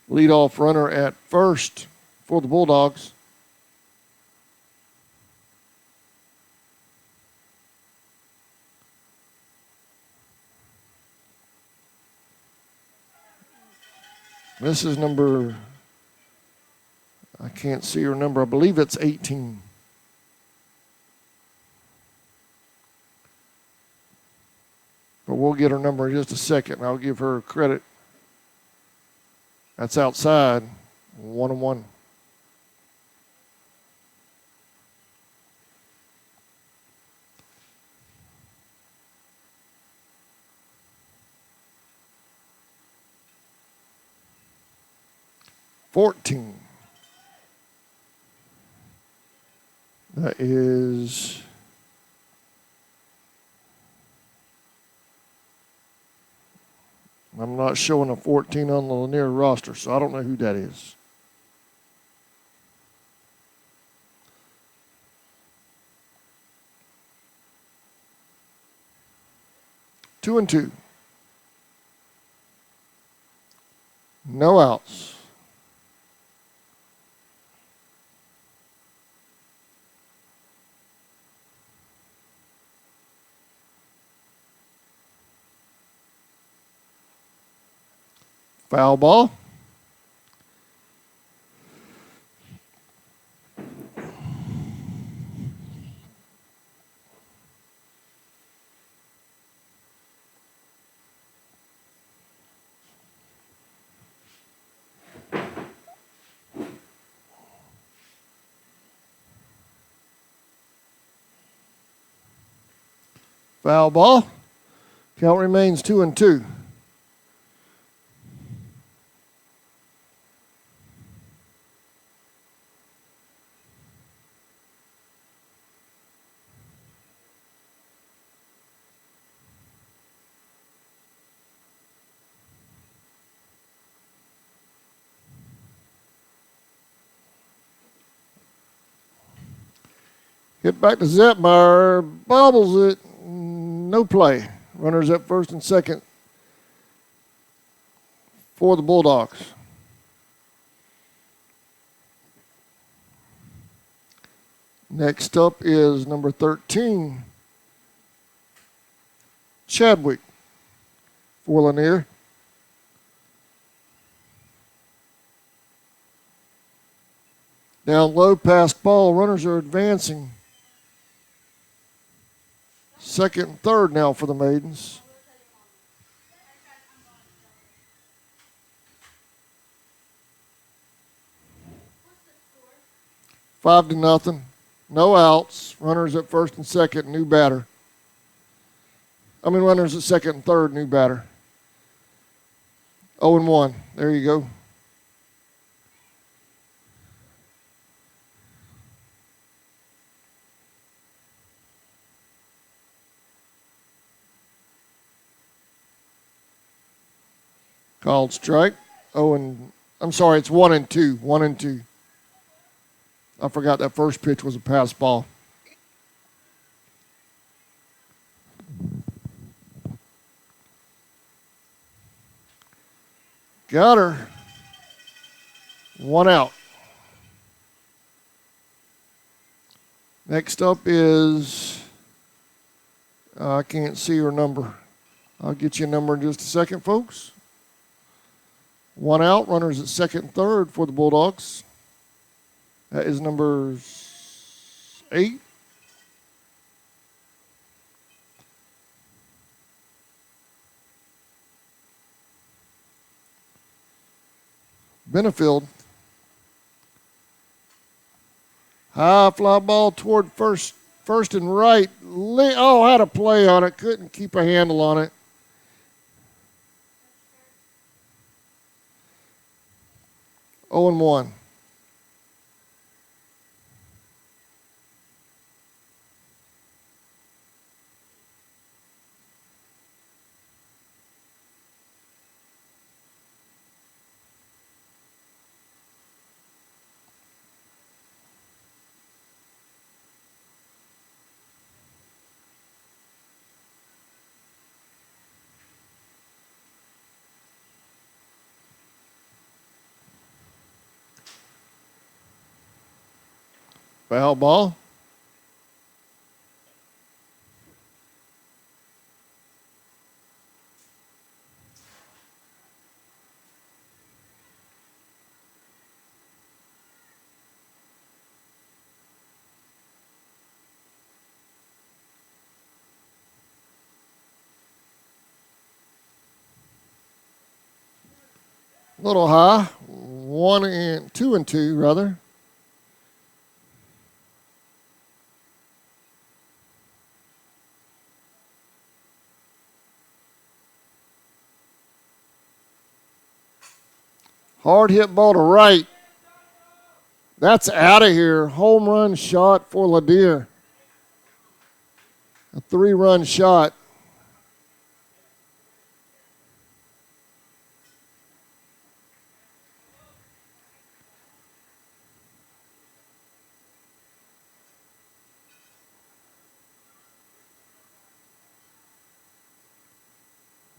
Leadoff runner at first for the Bulldogs. This is number, I can't see her number, I believe it's 18. But we'll get her number in just a second, and I'll give her credit. That's outside, 1-1. That is I'm not showing a 14 on the Lanier roster, so I don't know who that is. Two and two. No outs. Foul ball. Foul ball. Count remains 2-2. Hit back to Zetmeyer, bobbles it, no play. Runners at first and second for the Bulldogs. Next up is number 13, Chadwick for Lanier. Down low, past ball, runners are advancing. Second and third now for the Maidens. Five to nothing. No outs. Runners at first and second, new batter. Runners at second and third, new batter. 0-1. There you go. Called strike. It's 1-2. 1-2. I forgot that first pitch was a pass ball. Got her. One out. Next up is, I can't see her number. I'll get you a number in just a second, folks. One out, runners at second and third for the Bulldogs. That is number 8. Benefield. High fly ball toward first and right. Oh, had a play on it. Couldn't keep a handle on it. Oh and 1. Foul ball. Little high. 2 and 2 rather. Hard hit ball to right. That's out of here. Home run shot for Lanier. A 3-run shot.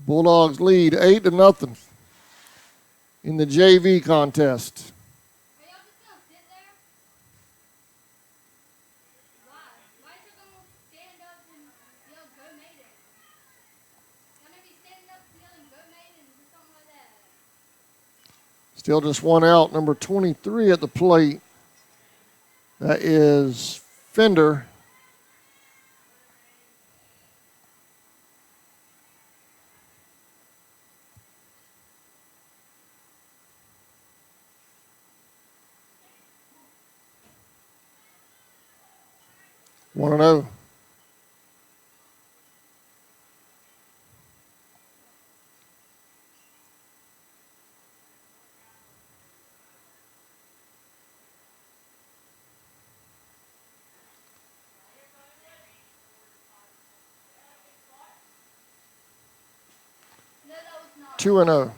Bulldogs lead 8-0 in the JV contest. Still just one out. Number 23 at the plate. That is Fender. One and 0. Two and 0.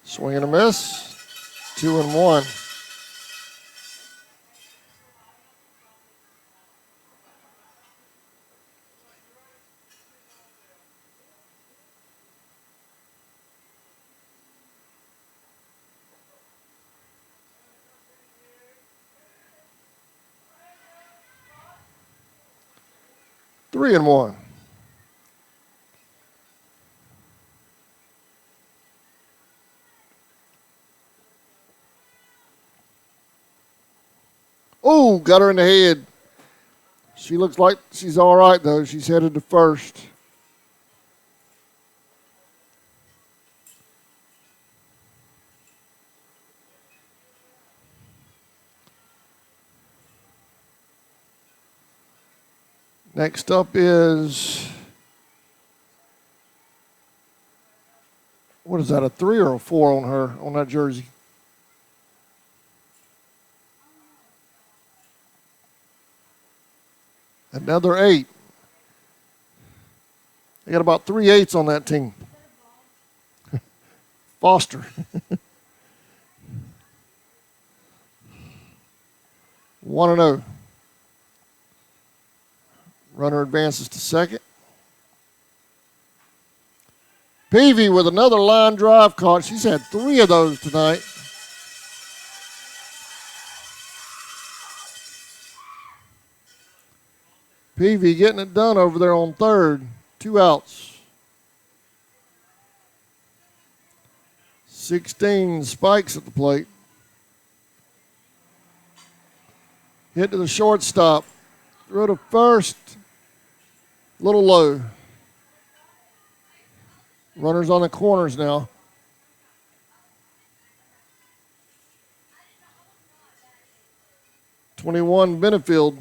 Swing and a miss. 2 and 1. Three and 1. Oh, got her in the head. She looks like she's all right, though. She's headed to first. Next up is, what is that, a 3 or a 4 on her, on that jersey? Another 8. They got about 3 8s on that team. Foster. 1 and 0. Runner advances to second. Peavy with another line drive caught. She's had 3 of those tonight. Peavy getting it done over there on third. 2 outs. 16 Spikes at the plate. Hit to the shortstop. Throw to first. Little low. Runners on the corners now. #21 Benefield.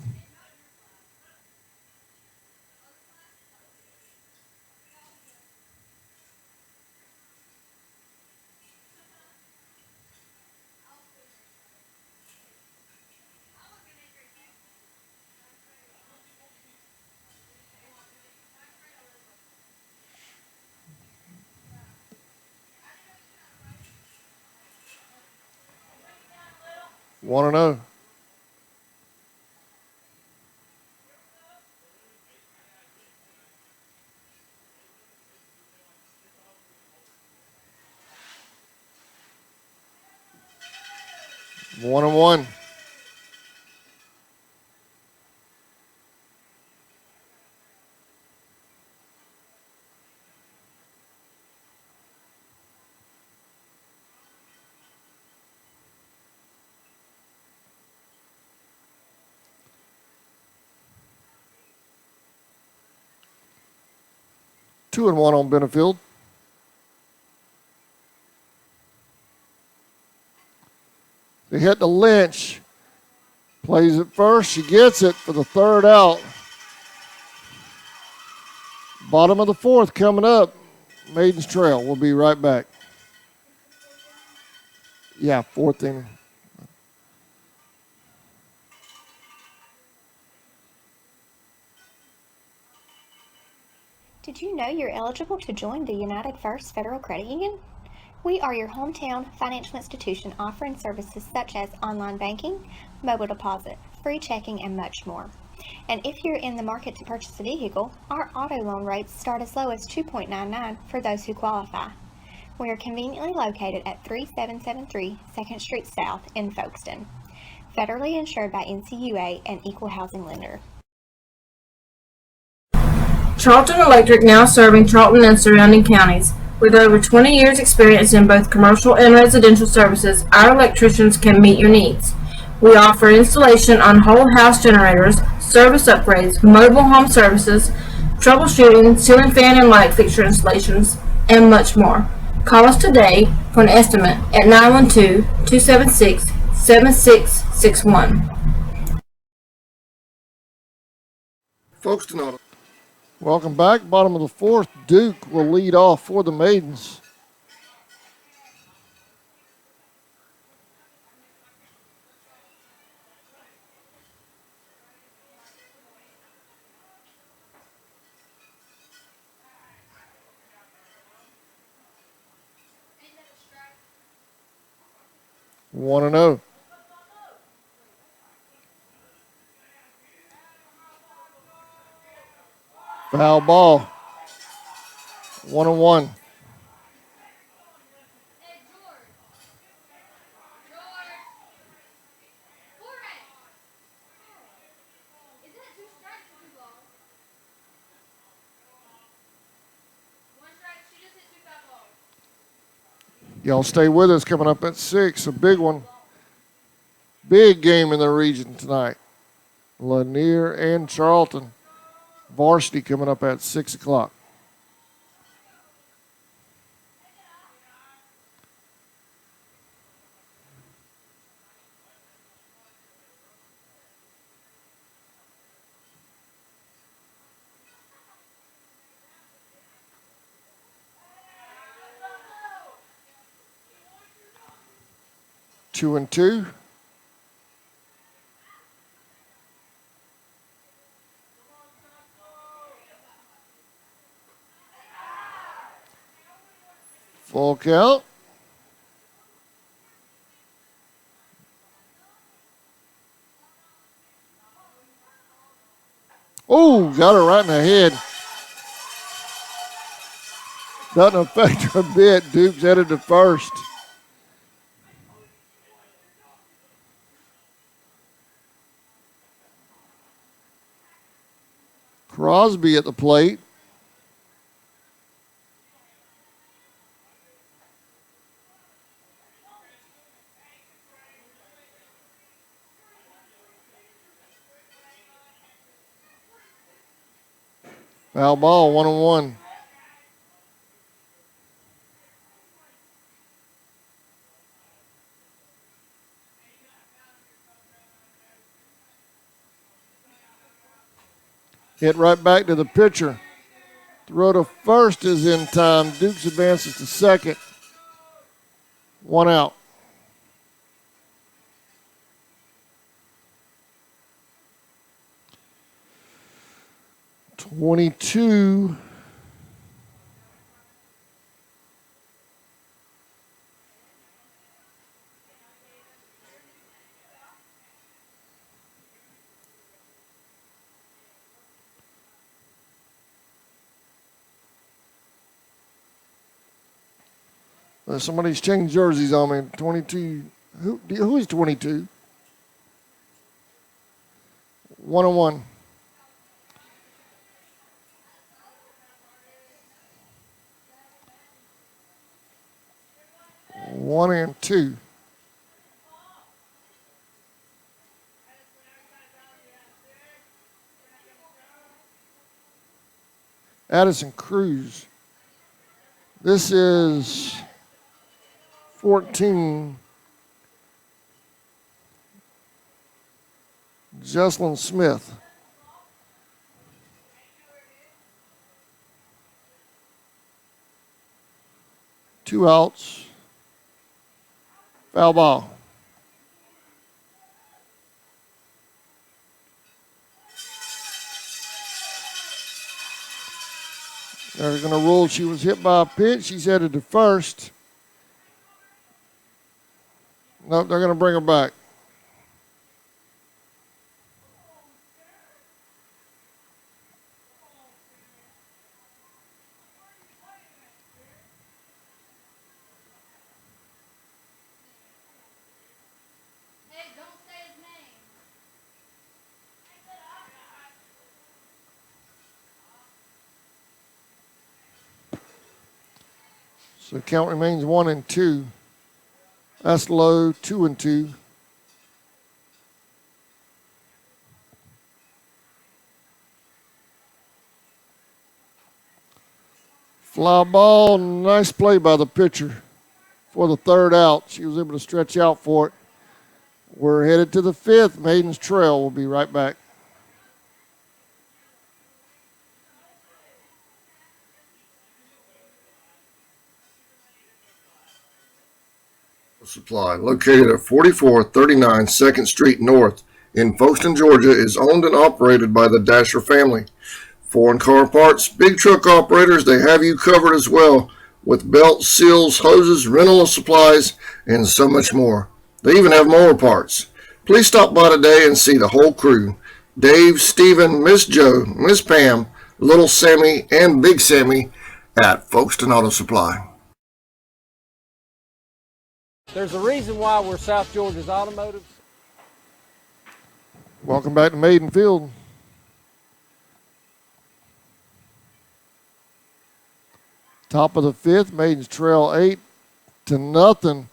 One and 0. One and 1. Two and 1 on Benefield. They hit to Lynch. Plays it first. She gets it for the 3rd out. Bottom of the 4th coming up. Maidens trail. We'll be right back. Yeah, 4th inning. Did you know you're eligible to join the United First Federal Credit Union? We are your hometown financial institution offering services such as online banking, mobile deposit, free checking, and much more. And if you're in the market to purchase a vehicle, our auto loan rates start as low as 2.99 for those who qualify. We are conveniently located at 3773 2nd Street South in Folkestone. Federally insured by NCUA and Equal Housing Lender. Charlton Electric, now serving Charlton and surrounding counties. With over 20 years experience in both commercial and residential services, our electricians can meet your needs. We offer installation on whole house generators, service upgrades, mobile home services, troubleshooting, ceiling fan and light fixture installations, and much more. Call us today for an estimate at 912-276-7661. Folkestone Auto. Welcome back. Bottom of the 4th. Duke will lead off for the Maidens. One and 0. Foul ball. 1 and 1. Y'all stay with us. Coming up at 6, a big one. Big game in the region tonight. Lanier and Charlton. Varsity coming up at 6 o'clock. Two and 2. Full count. Oh, got her right in the head. Doesn't affect her a bit. Duke's headed to first. Crosby at the plate. Foul ball, 1-1. Hit right back to the pitcher. Throw to first is in time. Dukes advances to second. 1 out. "22. Somebody's changed jerseys on me. 22. Who is 22? 1-1. One and two. Addison Cruz. This is 14. Jesslyn Smith. Two outs. Foul ball. They're going to rule she was hit by a pitch. She's headed to first. Nope, they're going to bring her back. So the count remains 1-2. That's low, 2-2. Fly ball, nice play by the pitcher for the third out. She was able to stretch out for it. We're headed to the fifth. Maidens trail. We'll be right back. Supply, located at 4439 2nd Street North in Folkestone, Georgia, is owned and operated by the Dasher family. Foreign car parts, big truck operators, they have you covered as well with belts, seals, hoses, rental supplies, and so much more. They even have mower parts. Please stop by today and see the whole crew. Dave, Stephen, Miss Joe, Miss Pam, Little Sammy, and Big Sammy at Folkestone Auto Supply. There's a reason why we're South Georgia's automotive. Welcome back to Maiden Field. Top of the fifth, Maidens trail 8-0.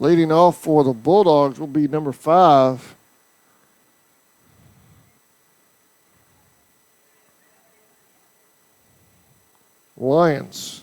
Leading off for the Bulldogs will be number 5. Lions.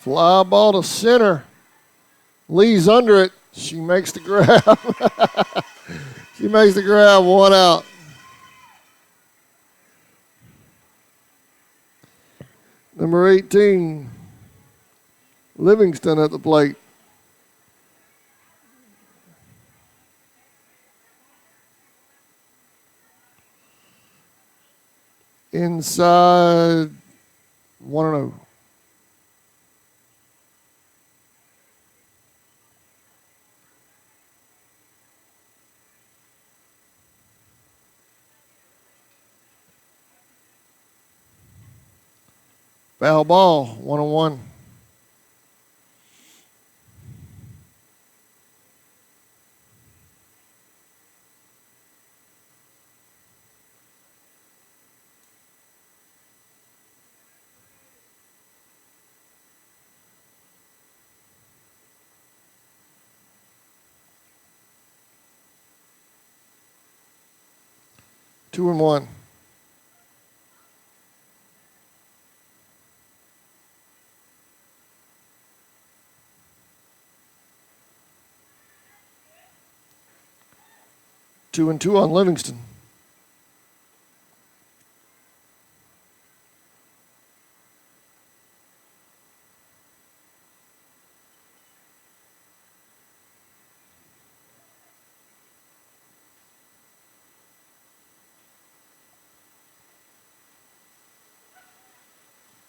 Fly ball to center. Lee's under it. She makes the grab. She makes the grab, 1 out. Number 18, Livingston at the plate. Inside, 1-0. Foul ball, 1-1. Two and one. Two and two on Livingston.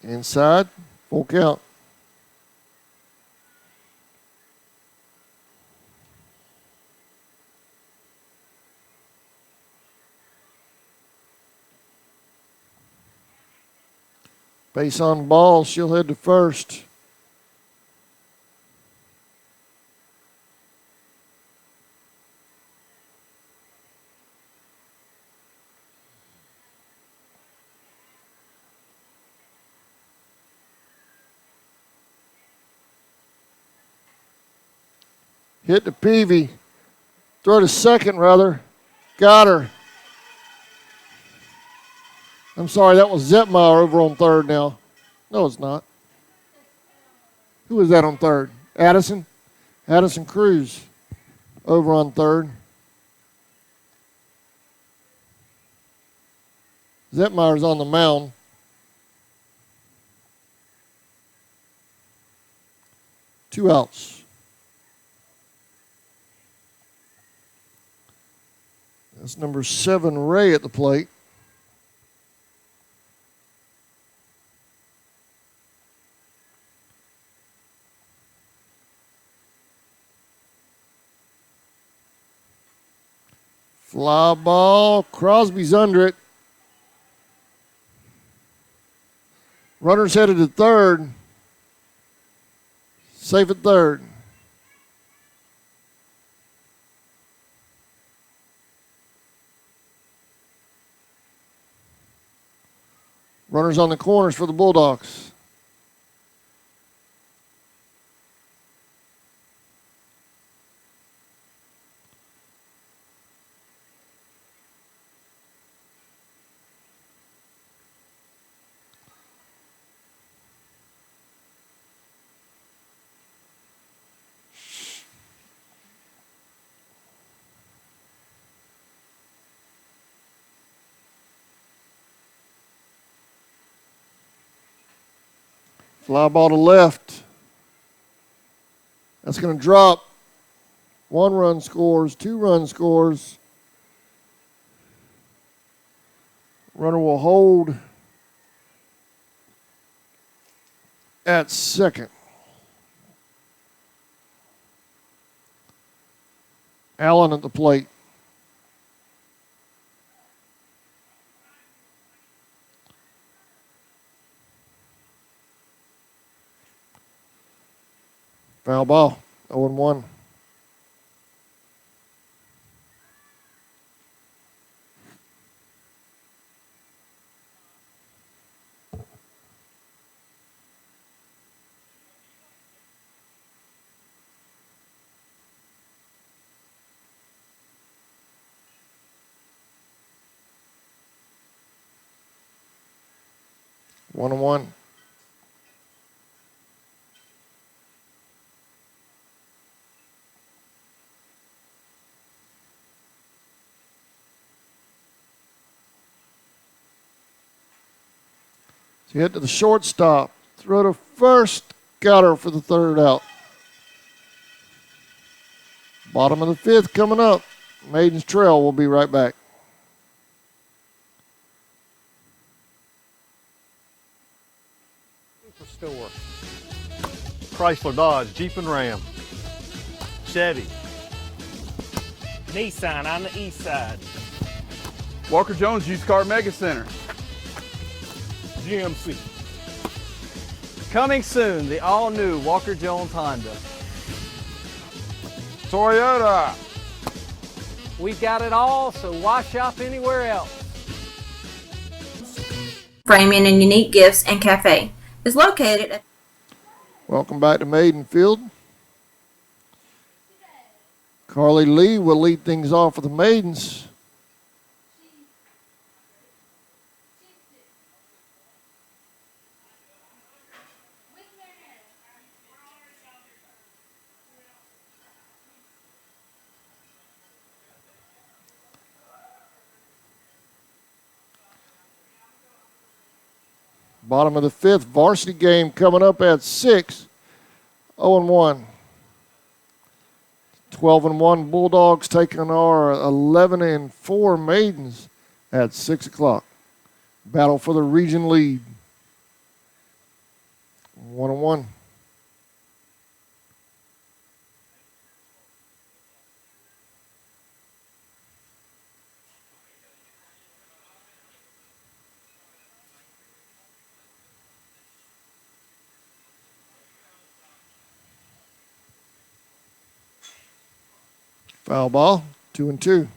Inside, full count. Base on ball, she'll head to first. Hit to Peavy. Throw to second, rather. Got her. I'm sorry, that was Zetmeyer over on third now. No, it's not. Who was that on third? Addison? Addison Cruz over on third. Zetmeyer's on the mound. Two outs. That's number 7, Ray, at the plate. Fly ball. Crosby's under it. Runner's headed to third. Safe at third. Runners on the corners for the Bulldogs. Fly ball to left. That's going to drop. 1 run scores, 2 run scores. Runner will hold at second. Allen at the plate. Foul ball, 0-1. One and one. Hit to the shortstop. Throw to first. Got her for the third out. Bottom of the fifth coming up. Maidens trail. We'll be right back. Superstore. Chrysler, Dodge, Jeep and Ram. Chevy. Nissan on the east side. Walker Jones Used Car Mega Center. GMC. Coming soon, the all-new Walker Jones Honda. Toyota. We've got it all, so why shop anywhere else? Framing and Unique Gifts and Cafe is located at Welcome back to Maiden Field. Carly Lee will lead things off for the Maidens. Bottom of the fifth, varsity game coming up at 6. 0-1. 12-1 Bulldogs taking our 11-4 Maidens at 6 o'clock. Battle for the region lead. 1-1. Foul ball, 2-2.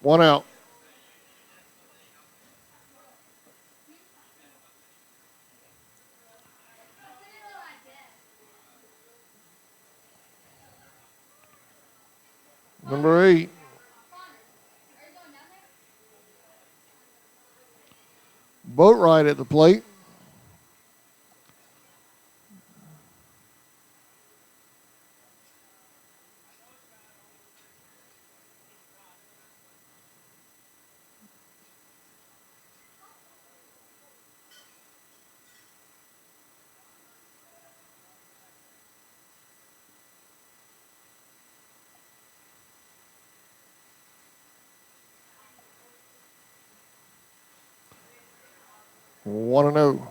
One out. Number 8. Boat ride at the plate. One and 0.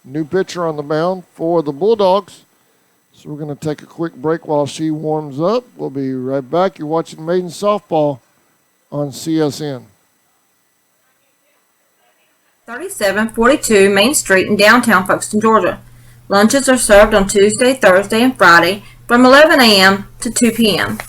New pitcher on the mound for the Bulldogs. So we're going to take a quick break while she warms up. We'll be right back. You're watching Maiden Softball on CSN. 3742 Main Street in downtown Folkestone, Georgia. Lunches are served on Tuesday, Thursday, and Friday from 11 a.m. to 2 p.m.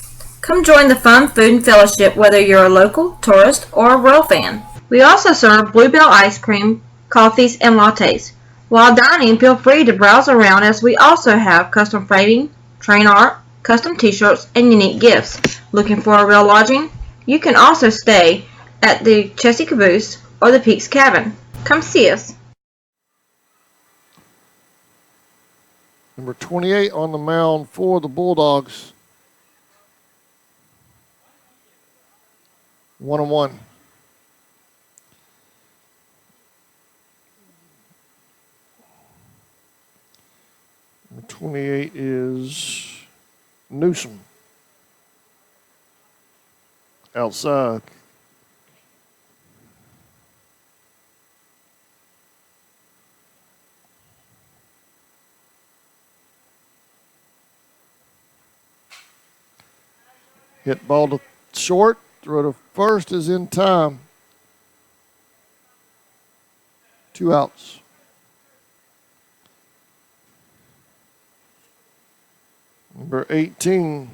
Come join the fun food and fellowship whether you're a local, tourist, or a Royal fan. We also serve Bluebell ice cream, coffees, and lattes. While dining, feel free to browse around as we also have custom framing, train art, custom t-shirts, and unique gifts. Looking for a real lodging? You can also stay at the Chessie Caboose or the Peaks Cabin. Come see us. Number 28 on the mound for the Bulldogs. 1-1. Number 28 is Newsom. Outside. Hit ball to short. Throw to first is in time. 2 outs. Number 18.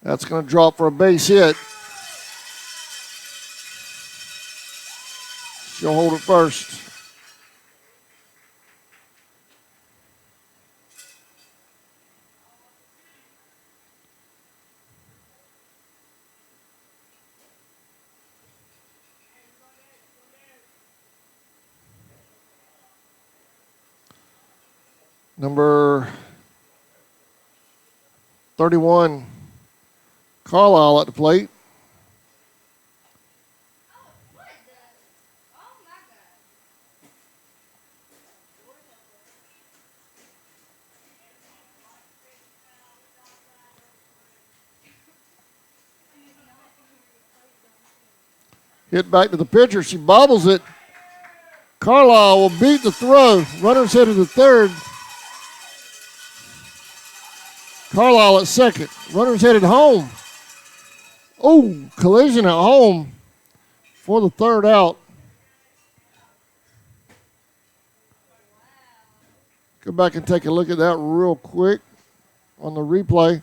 That's going to drop for a base hit. She'll hold it first. Number 31, Carlisle at the plate. Hit back to the pitcher. She bobbles it. Carlisle will beat the throw. Runners headed to third. Carlisle at second. Runners headed home. Oh, collision at home for the third out. Go back and take a look at that real quick on the replay.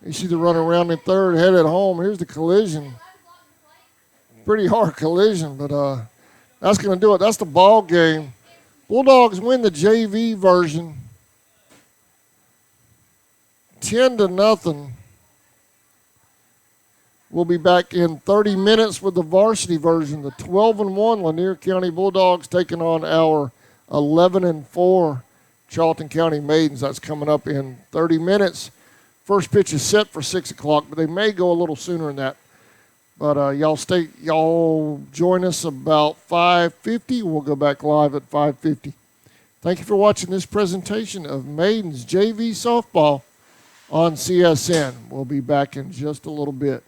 You see the runner around in third, headed home. Here's the collision. Pretty hard collision, but that's going to do it. That's the ball game. Bulldogs win the JV version 10-0. We'll be back in 30 minutes with the varsity version, the 12-1 Lanier County Bulldogs taking on our 11-4 Charlton County Maidens. That's coming up in 30 minutes. First pitch is set for 6 o'clock, but they may go a little sooner than that. But y'all join us about 5:50. We'll go back live at 5:50. Thank you for watching this presentation of Maidens JV Softball on CSN. We'll be back in just a little bit.